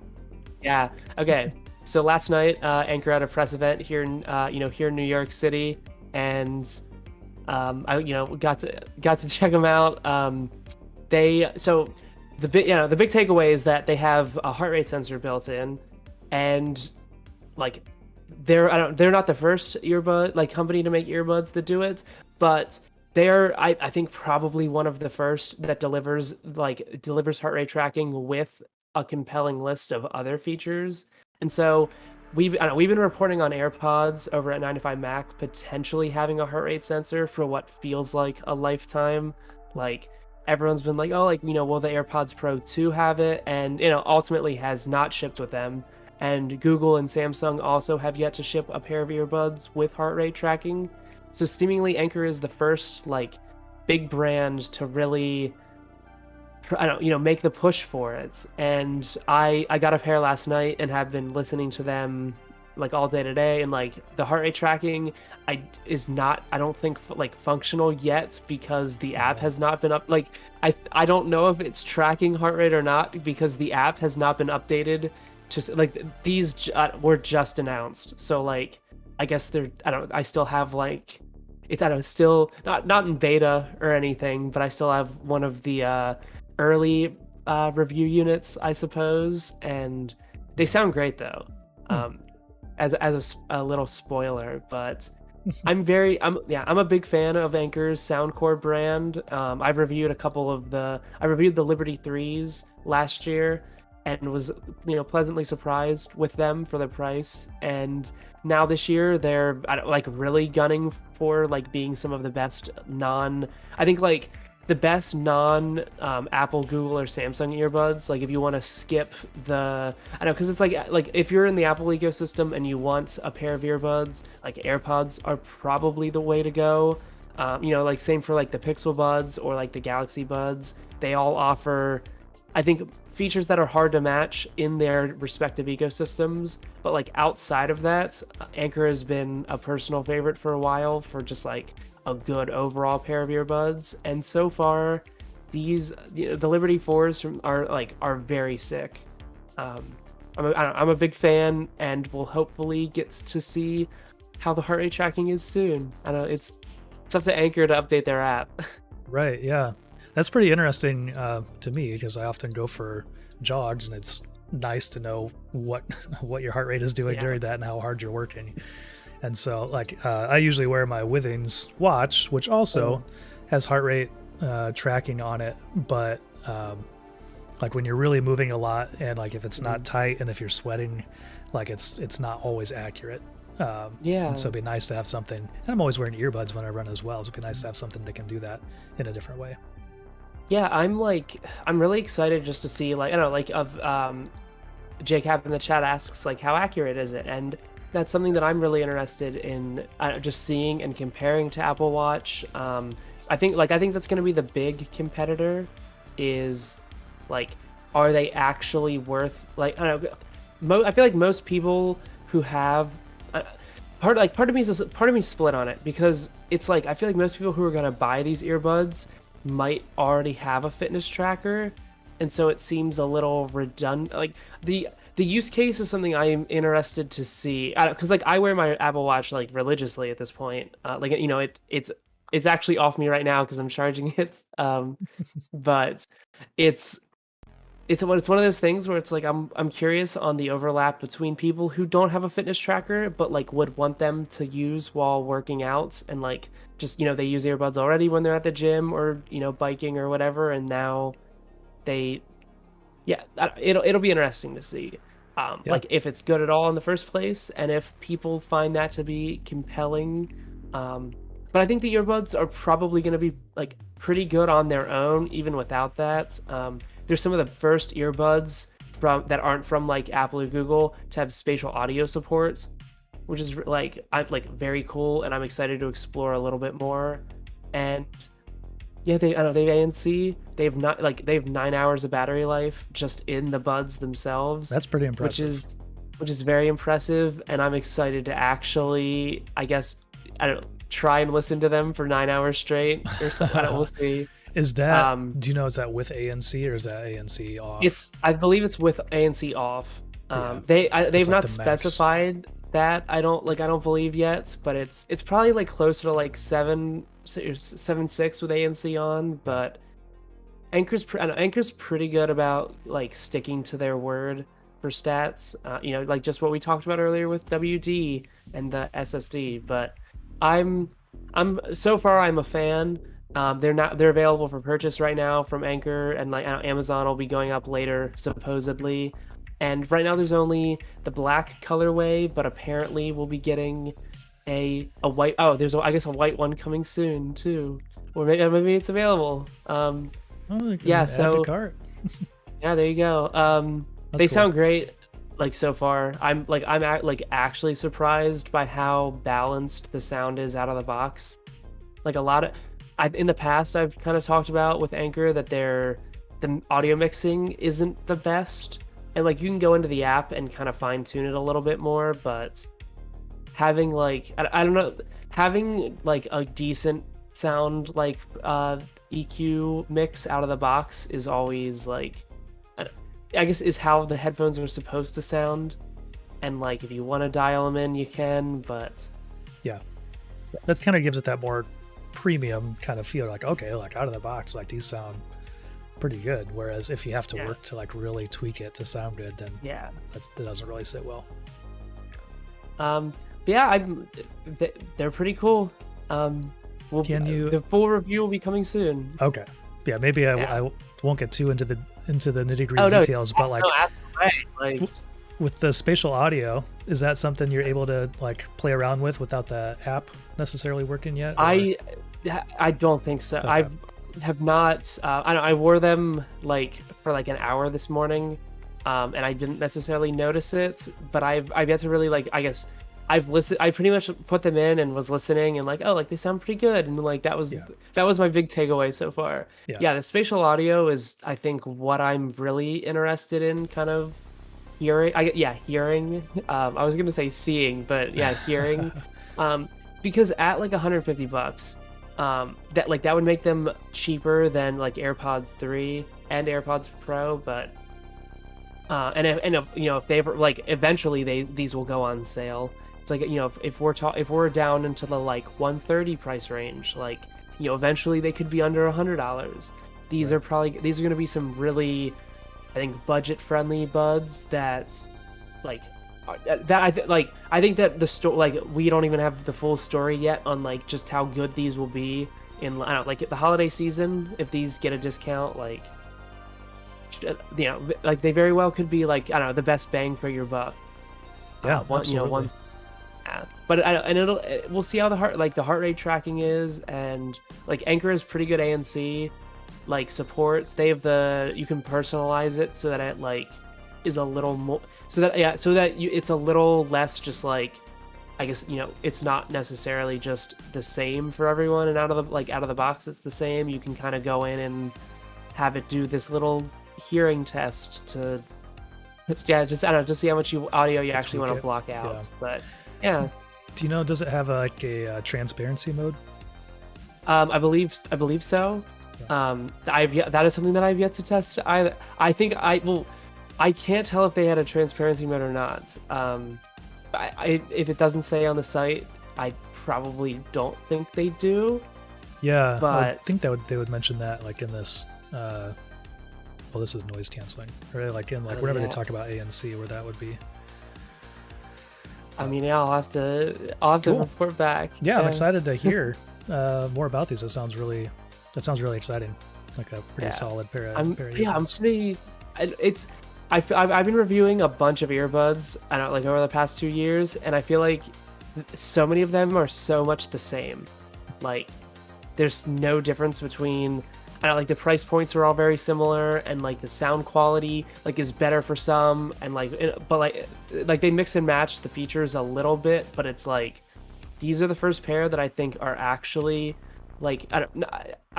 Yeah. Okay. So last night, Anchor had a press event here in here in New York City, and I got to check them out. They so the big takeaway is that they have a heart rate sensor built in, and like they're not the first earbud like company to make earbuds that do it, but they're, I think, probably one of the first that delivers heart rate tracking with a compelling list of other features. And so we've been reporting on AirPods over at 9to5Mac potentially having a heart rate sensor for what feels like a lifetime. Like, everyone's been like, oh, like, will the AirPods Pro 2 have it? And ultimately has not shipped with them. And Google and Samsung also have yet to ship a pair of earbuds with heart rate tracking. So seemingly Anker is the first like big brand to really, I don't make the push for it. And I got a pair last night and have been listening to them like all day today. And like, the heart rate tracking is not, I don't think, like functional yet, because the app No. has not been up. Like, I don't know if it's tracking heart rate or not, because the app has not been updated. Just like, these were just announced, so like, I guess they're, I still have like, it's, I don't know, still not in beta or anything, but I still have one of the early review units, I suppose, and they sound great though. Hmm. As a little spoiler, but I'm a big fan of Anker's Soundcore brand. I've reviewed I reviewed the Liberty 3s last year, and was pleasantly surprised with them for the price. And now this year they're like really gunning for like being some of the best I think like the best non Apple, Google, or Samsung earbuds. Like, if you want to skip the, I don't know, because it's like if you're in the Apple ecosystem and you want a pair of earbuds, like AirPods are probably the way to go. Like same for like the Pixel Buds or like the Galaxy Buds. They all offer, I think, features that are hard to match in their respective ecosystems. But like outside of that, Anker has been a personal favorite for a while for just like a good overall pair of earbuds. And so far, the Liberty 4s are very sick. I'm a big fan, and will hopefully get to see how the heart rate tracking is soon. I know it's up to Anker to update their app. Right. Yeah. That's pretty interesting to me, because I often go for jogs and it's nice to know what what your heart rate is doing Yeah. during that and how hard you're working. And so, like, I usually wear my Withings watch, which also has heart rate tracking on it. But like when you're really moving a lot, and like if it's not tight, and if you're sweating, like it's not always accurate. Yeah. And so it'd be nice to have something. And I'm always wearing earbuds when I run as well. So it'd be nice to have something that can do that in a different way. Yeah, I'm really excited just to see, like, I don't know, like, Jake Happ in the chat asks, like, how accurate is it? And that's something that I'm really interested in, just seeing and comparing to Apple Watch. I think that's going to be the big competitor, is like, are they actually worth, like, I don't know, I feel like most people who have part of me split on it, because it's like I feel like most people who are going to buy these earbuds might already have a fitness tracker, and so it seems a little redundant. Like the use case is something I'm interested to see, because like I wear my Apple Watch like religiously at this point. Like, you know, it's actually off me right now because I'm charging it. But it's it's one of those things where it's like I'm curious on the overlap between people who don't have a fitness tracker but like would want them to use while working out, and like just, you know, they use earbuds already when they're at the gym or, you know, biking or whatever, and now they, yeah, it'll be interesting to see, like if it's good at all in the first place, and if people find that to be compelling. But I think the earbuds are probably going to be like pretty good on their own even without that. They're some of the first earbuds that aren't from like Apple or Google to have spatial audio support, which is like very cool, and I'm excited to explore a little bit more. And yeah, they have ANC. They have 9 hours of battery life just in the buds themselves. That's pretty impressive. Which is very impressive, and I'm excited to actually, I guess, I don't know, try and listen to them for 9 hours straight or something. We'll see. Is that, do you know, is that with ANC or is that ANC off? I believe it's with ANC off. They've not specified that. I don't believe yet, but it's probably like closer to like 7.6 with ANC on. But Anker's pretty good about like sticking to their word for stats. You know, like just what we talked about earlier with WD and the SSD. But I'm so far I'm a fan. They're available for purchase right now from Anker, and like Amazon will be going up later supposedly. And right now there's only the black colorway, but apparently we'll be getting a white. Oh, there's I guess a white one coming soon too, or maybe it's available. Yeah, so add to cart. Yeah, there you go. They cool. Sound great. Like so far, I'm actually surprised by how balanced the sound is out of the box. Like a lot of, in the past I've kind of talked about with Anker that the audio mixing isn't the best, and like you can go into the app and kind of fine tune it a little bit more, but having like I don't know, having like a decent sound like EQ mix out of the box is always like, I guess, is how the headphones are supposed to sound. And like if you want to dial them in, you can, but yeah, that kind of gives it that more premium kind of feel. Like, okay, like out of the box, like these sound pretty good. Whereas if you have to work to like really tweak it to sound good, then that doesn't really sit well. Yeah, they're pretty cool. The full review will be coming soon. Okay. Yeah, maybe I won't get too into the nitty-gritty details, but like with the spatial audio, is that something you're able to like play around with without the app necessarily working yet? Or? I don't think so. Okay. I have not. I wore them like for like an hour this morning, and I didn't necessarily notice it. But I've yet to really like. I guess I've listened. I pretty much put them in and was listening, and like, oh, like they sound pretty good, and like that was my big takeaway so far. Yeah, the spatial audio is, I think, what I'm really interested in, kind of hearing. Hearing. I was gonna say seeing, but yeah, hearing. Because at like $150, that would make them cheaper than like AirPods 3 and AirPods Pro, but if they ever, like, eventually these will go on sale. It's like, you know, if we're down into the like $130 price range, like, you know, eventually they could be under $100. These are going to be some really I think budget-friendly buds that's like that I think that the story, like, we don't even have the full story yet on like just how good these will be in, I don't like the holiday season. If these get a discount, like, you know, like they very well could be like, I don't know, the best bang for your buck. Yeah, One, you know, absolutely. once, yeah. But we'll see how the heart rate tracking is, and like Anker is pretty good ANC like supports. They have you can personalize it so that it like is a little more, so that, yeah, so that it's a little less just like, I guess, you know, it's not necessarily just the same for everyone, and out of the box it's the same. You can kind of go in and have it do this little hearing test to, yeah, just, I don't know, to see how much audio you actually want to block out. Yeah. But yeah. Do you know, does it have like a transparency mode? I believe so. Yeah. That is something that I've yet to test. I think I can't tell if they had a transparency mode or not. If it doesn't say on the site, I probably don't think they do. Yeah, but I think they would mention that like in this. Well, this is noise canceling, or like in like whenever they talk about ANC, where that would be. I mean, yeah, I'll have to Cool. report back. Yeah, I'm excited to hear more about these. That sounds really exciting. Like a pretty solid pair of I'm earbuds. pretty. I've been reviewing a bunch of earbuds, I don't like, over the past 2 years, and I feel like so many of them are so much the same. Like, there's no difference between, I don't like, the price points are all very similar, and like the sound quality like is better for some, and like, but like they mix and match the features a little bit, but it's like these are the first pair that I think are actually like, I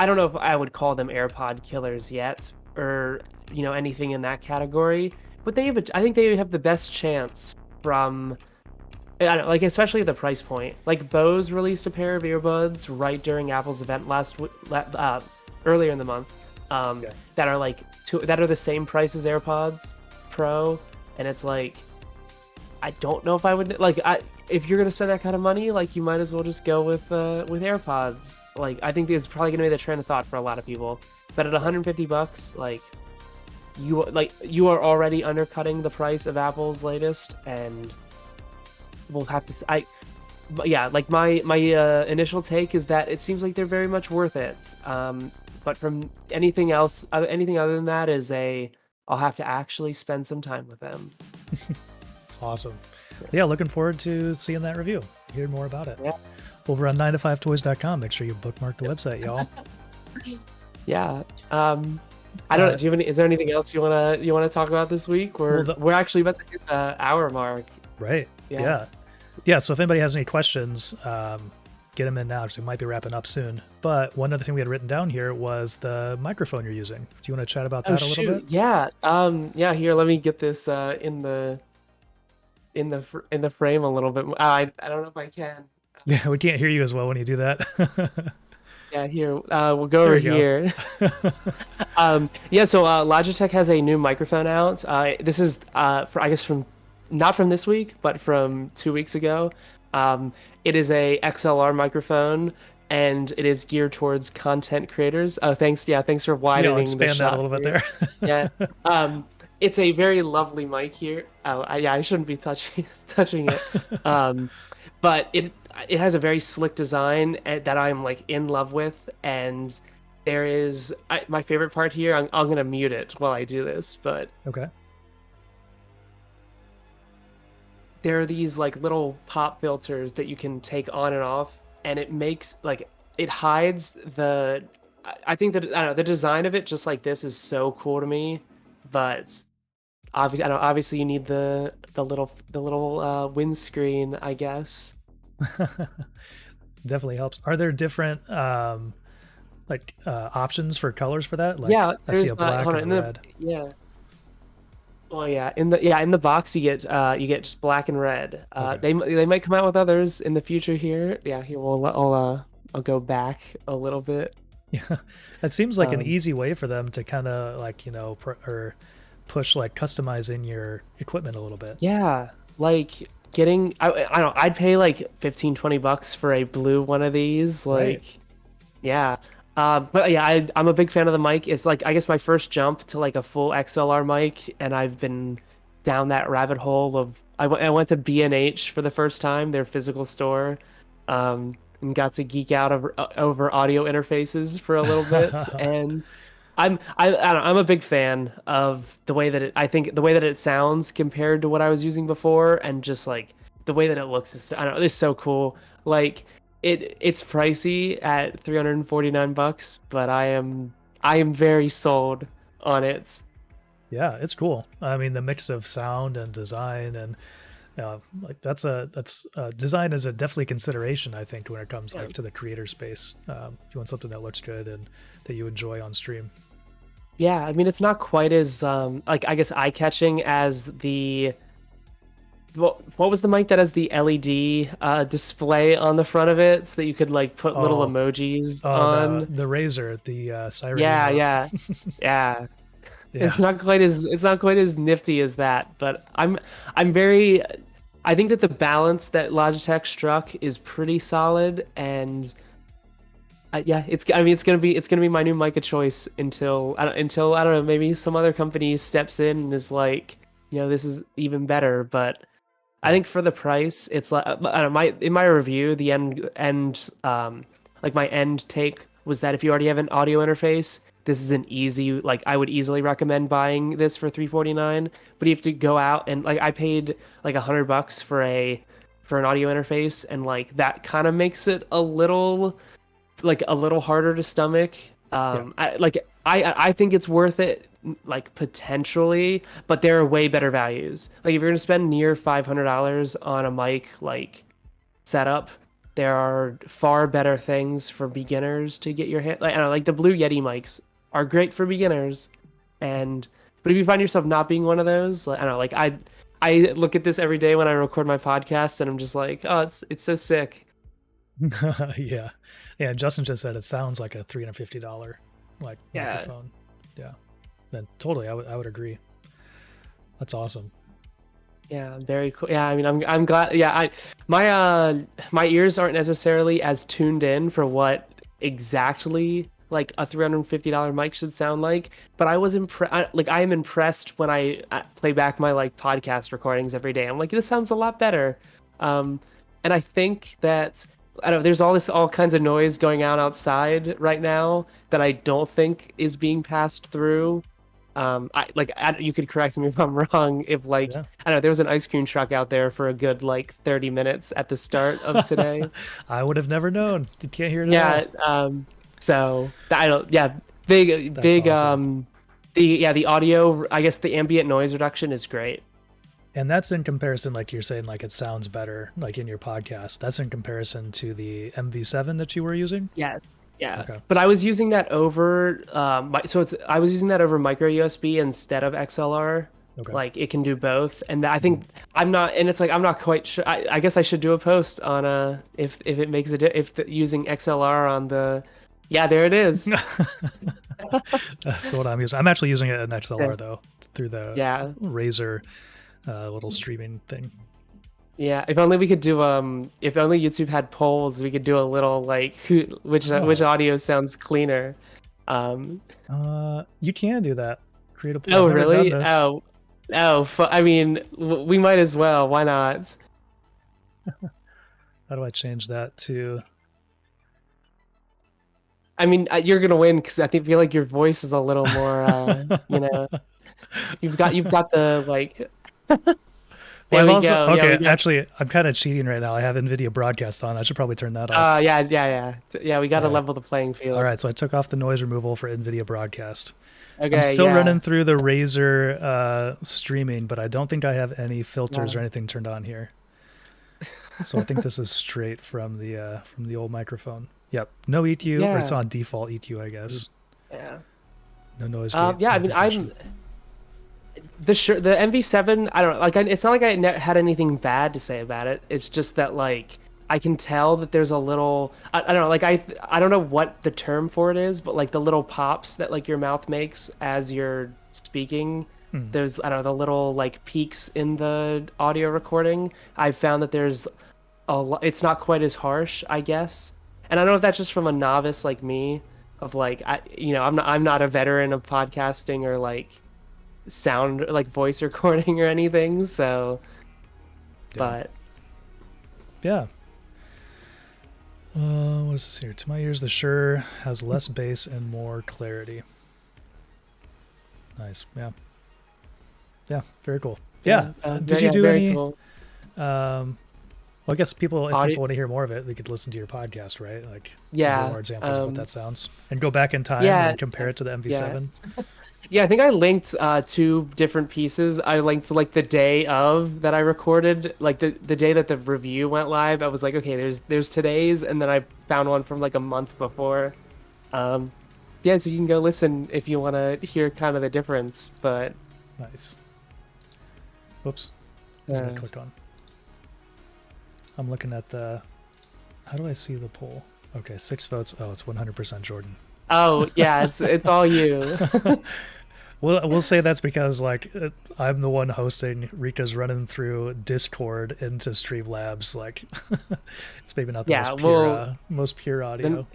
don't know if I would call them AirPod killers yet, or, you know, anything in that category, but I think they have the best chance from, I don't like, especially at the price point. Like Bose released a pair of earbuds right during Apple's event earlier in the month, that are like that are the same price as AirPods Pro, and it's like, I don't know if I would like, if you're gonna spend that kind of money, like, you might as well just go with AirPods. Like, I think this is probably gonna be the train of thought for a lot of people. But at $150, like you are already undercutting the price of Apple's latest, and we'll have to. But yeah, like my initial take is that it seems like they're very much worth it. But from anything other than that is I'll have to actually spend some time with them. Awesome. Yeah, looking forward to seeing that review. Hear more about it. Yeah. Over on 9to5Toys.com. Make sure you bookmark the website, y'all. Yeah. I don't know. Do you have is there anything else you wanna talk about this week? We're actually about to hit the hour mark. Right. Yeah. So if anybody has any questions, get them in now, because we might be wrapping up soon. But one other thing we had written down here was the microphone you're using. Do you want to chat about that a little bit? Yeah. Yeah. Here, let me get this in the frame a little bit. I don't know if I can. Yeah, we can't hear you as well when you do that. Yeah, here, we'll go over here. Yeah, so Logitech has a new microphone out. This is I guess not from this week, but from 2 weeks ago. It is a XLR microphone, and it is geared towards content creators. Thanks for widening expand the shot that a little bit there. Yeah. It's a very lovely mic here. I shouldn't be touching it. But it has a very slick design that I'm like in love with, and there is my favorite part here. I'm gonna mute it while I do this, but okay. There are these like little pop filters that you can take on and off, and it makes like, it hides the. I think that, I don't know, the design of it just like this is so cool to me, but obviously you need the little windscreen, I guess. Definitely helps. Are there different options for colors for that? Like, yeah, I see a black and a red. Yeah. Well, yeah, in the box you get just black and red. Okay. They might come out with others in the future here. Yeah, here I'll go back a little bit. Yeah, that seems like an easy way for them to kind of like, you know, or push like customizing your equipment a little bit. Yeah, like getting, I don't know, I'd pay like $15-20 for a blue one of these. Like, right. Yeah. But yeah, I'm a big fan of the mic. It's like I guess my first jump to like a full XLR mic, and I've been down that rabbit hole of I went to B&H for the first time, their physical store, and got to geek out over audio interfaces for a little bit. And I don't know, I'm a big fan of the way that I think the way that it sounds compared to what I was using before, and just like the way that it looks is I don't know, it's so cool. Like it's pricey at 349 bucks, but I am very sold on it. Yeah, it's cool. I mean, the mix of sound and design and like that's design is a definitely consideration, I think, when it comes Yeah. like to the creator space. If you want something that looks good and that you enjoy on stream. Yeah, I mean it's not quite as like I guess eye-catching as the what was the mic that has the LED display on the front of it so that you could like put little Oh, emojis oh, on? the Razer, the siren Yeah, emote. yeah, yeah. Yeah, It's not quite as nifty as that, but I'm very I think that the balance that Logitech struck is pretty solid, and yeah, it's gonna be my new mic of choice until I don't know, maybe some other company steps in and is like, this is even better. But I yeah, think for the price, it's like I don't know, my in my review, the end like my end take was that if you already have an audio interface, this is an easy like I would easily recommend buying this for 349. But you have to go out and like I paid like $100 for an audio interface, and like that kind of makes it a little harder to stomach. yeah. I think it's worth it, like potentially, but there are way better values. Like if you're gonna spend near $500 on a mic like setup, there are far better things for beginners to get your hand. Like I don't know, like the Blue Yeti mics are great for beginners, and but if you find yourself not being one of those, like, I don't know, like I look at this every day when I record my podcast, and I'm just like, oh, it's so sick. Yeah, yeah. Justin just said it sounds like a $350 like Yeah. microphone. Yeah, then totally, I would agree. That's awesome. Yeah, very cool. Yeah, I mean, I'm glad. Yeah, my ears aren't necessarily as tuned in for what exactly like a $350 mic should sound like, but I was impressed. Like I am impressed when I play back my like podcast recordings every day. I'm like, this sounds a lot better. And I think that I don't know. There's all kinds of noise going on outside right now that I don't think is being passed through. You could correct me if I'm wrong. If like Yeah. I don't know, there was an ice cream truck out there for a good like 30 minutes at the start of today. I would have never known. You can't hear it at Yeah. all. So I don't. Yeah. Big That's big. awesome. The audio. I guess the ambient noise reduction is great. And that's in comparison, like you're saying, like it sounds better, like in your podcast. That's in comparison to the MV7 that you were using. Yes. Yeah. Okay. But I was using that over I was using that over micro USB instead of XLR. Okay. Like it can do both, and I think I'm not, and it's like I'm not quite sure. I guess I should do a post on if it makes using XLR on the, yeah, there it is. That's what I'm using. I'm actually using it in XLR Yeah. though, through the Yeah. Razer little streaming thing. Yeah, if only we could do if only YouTube had polls, we could do a little like which Oh. audio sounds cleaner. Um, You can do that. Create a. oh I've never done really? this. I mean, we might as well. Why not? How do I change that to? I mean, you're gonna win because feel like your voice is a little more, you've got the like. Well, There we also, go. Yeah, okay, we got. actually, I'm kind of cheating right now. I have NVIDIA broadcast on. I should probably turn that off. Yeah. We got to Okay. level the playing field. All right, so I took off the noise removal for NVIDIA broadcast. Okay. I'm still yeah. running through the Razer streaming, but I don't think I have any filters Yeah. or anything turned on here. So I think this is straight from the old microphone. Yep, no EQ, or it's Yeah. on default EQ, I guess. Yeah. No noise gate. Yeah. I no mean, compression. the MV7. I don't know. Like, it's not like had anything bad to say about it. It's just that like I can tell that there's a little. I don't know. Like I don't know what the term for it is, but like the little pops that like your mouth makes as you're speaking. Hmm. There's I don't know the little like peaks in the audio recording. I've found that there's it's not quite as harsh, I guess. And I don't know if that's just from a novice like me, of like I'm not a veteran of podcasting or like sound like voice recording or anything, so Yeah. but Yeah. What is this here? To my ears, the Shure has less bass and more clarity. Nice. Yeah. Yeah. Very cool. Yeah. Did you do very any? cool. Well, I guess if people Audio. want to hear more of it, they could listen to your podcast, right? Like, Yeah. more examples of what that sounds, and go back in time Yeah. and compare it to the MV7. Yeah, I think I linked two different pieces. I linked like the day of that I recorded, like the day that the review went live. I was like, okay, there's today's, and then I found one from like a month before. Um, yeah, so you can go listen if you want to hear kind of the difference. But Nice. Whoops. What did I click on? I'm looking at the. How do I see the poll? Okay, 6 votes. Oh, it's 100% Jordan. oh yeah, it's all you. We'll say that's because like I'm the one hosting. Rika's running through Discord into Streamlabs. Like it's maybe not the most pure audio.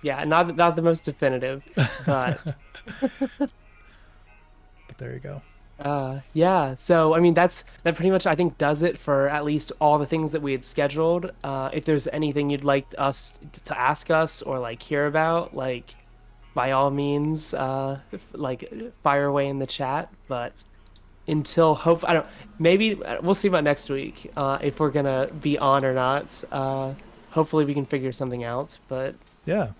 Yeah, not the most definitive, but but there you go. yeah. So I mean that pretty much I think does it for at least all the things that we had scheduled. If there's anything you'd like us to ask us or like hear about, like by all means, like fire away in the chat. But until I don't, maybe we'll see about next week if we're gonna be on or not. Hopefully we can figure something out. But Yeah.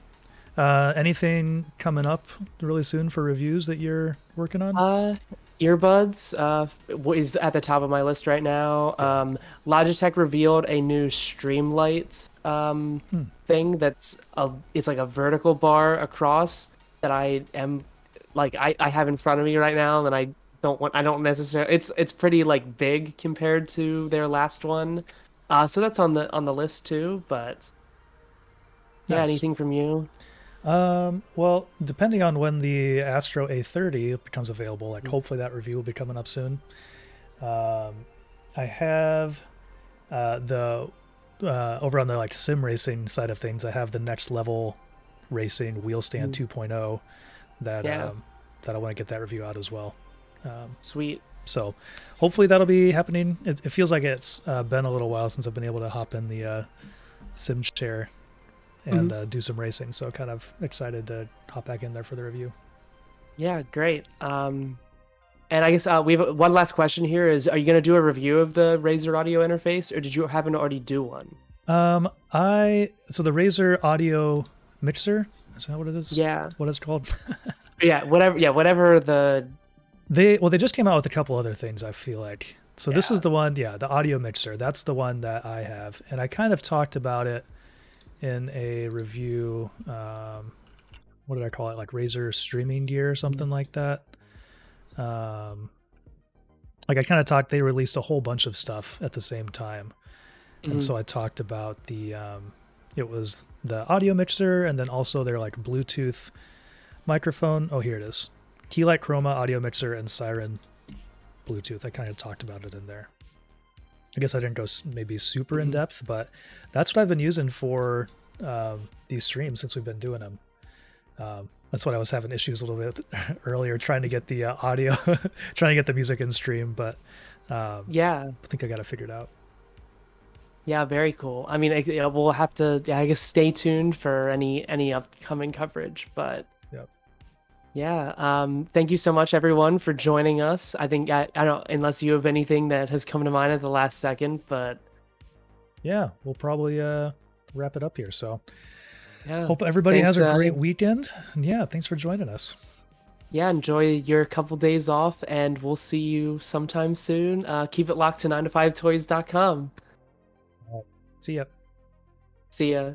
Anything coming up really soon for reviews that you're working on? Earbuds is at the top of my list right now. Logitech revealed a new Streamlight thing it's like a vertical bar across that I am like I have in front of me right now, and I don't necessarily it's pretty like big compared to their last one. So that's on the list too, but yeah, Nice. anything from you? Well, depending on when the Astro A30 becomes available, like hopefully that review will be coming up soon. I have the over on the like sim racing side of things, I have the Next Level Racing Wheel Stand 2.0 that that I want to get that review out as well. Sweet. So hopefully that'll be happening. It feels like it's been a little while since I've been able to hop in the sim chair and do some racing, so kind of excited to hop back in there for the review. Yeah, great. And I guess we have one last question here is, are you going to do a review of the Razer audio interface, or did you happen to already do one? So the Razer audio mixer, is that what it is? Yeah. What it's called? Whatever They just came out with a couple other things, I feel like. So this is the one, the audio mixer. That's the one that I have, and I kind of talked about it in a review. What did I call it? Like Razer streaming gear or something like that. Like I kind of talked, they released a whole bunch of stuff at the same time. And so I talked about it was the audio mixer, and then also their like Bluetooth microphone. Oh, here it is. Keylight Chroma audio mixer and Siren Bluetooth. I kind of talked about it in there. I guess I didn't go maybe super in depth, but that's what I've been using for these streams since we've been doing them. That's what I was having issues a little bit earlier, trying to get the audio, trying to get the music in stream, but I think I got it figured out. Yeah, very cool. I mean, we'll have to, I guess, stay tuned for any upcoming coverage, but yeah. Thank you so much, everyone, for joining us. I think I don't, unless you have anything that has come to mind at the last second, but yeah, we'll probably wrap it up here. So yeah, hope everybody has a great weekend. And yeah, thanks for joining us. Yeah, enjoy your couple days off, and we'll see you sometime soon. Keep it locked to 9to5Toys.com. See ya. See ya.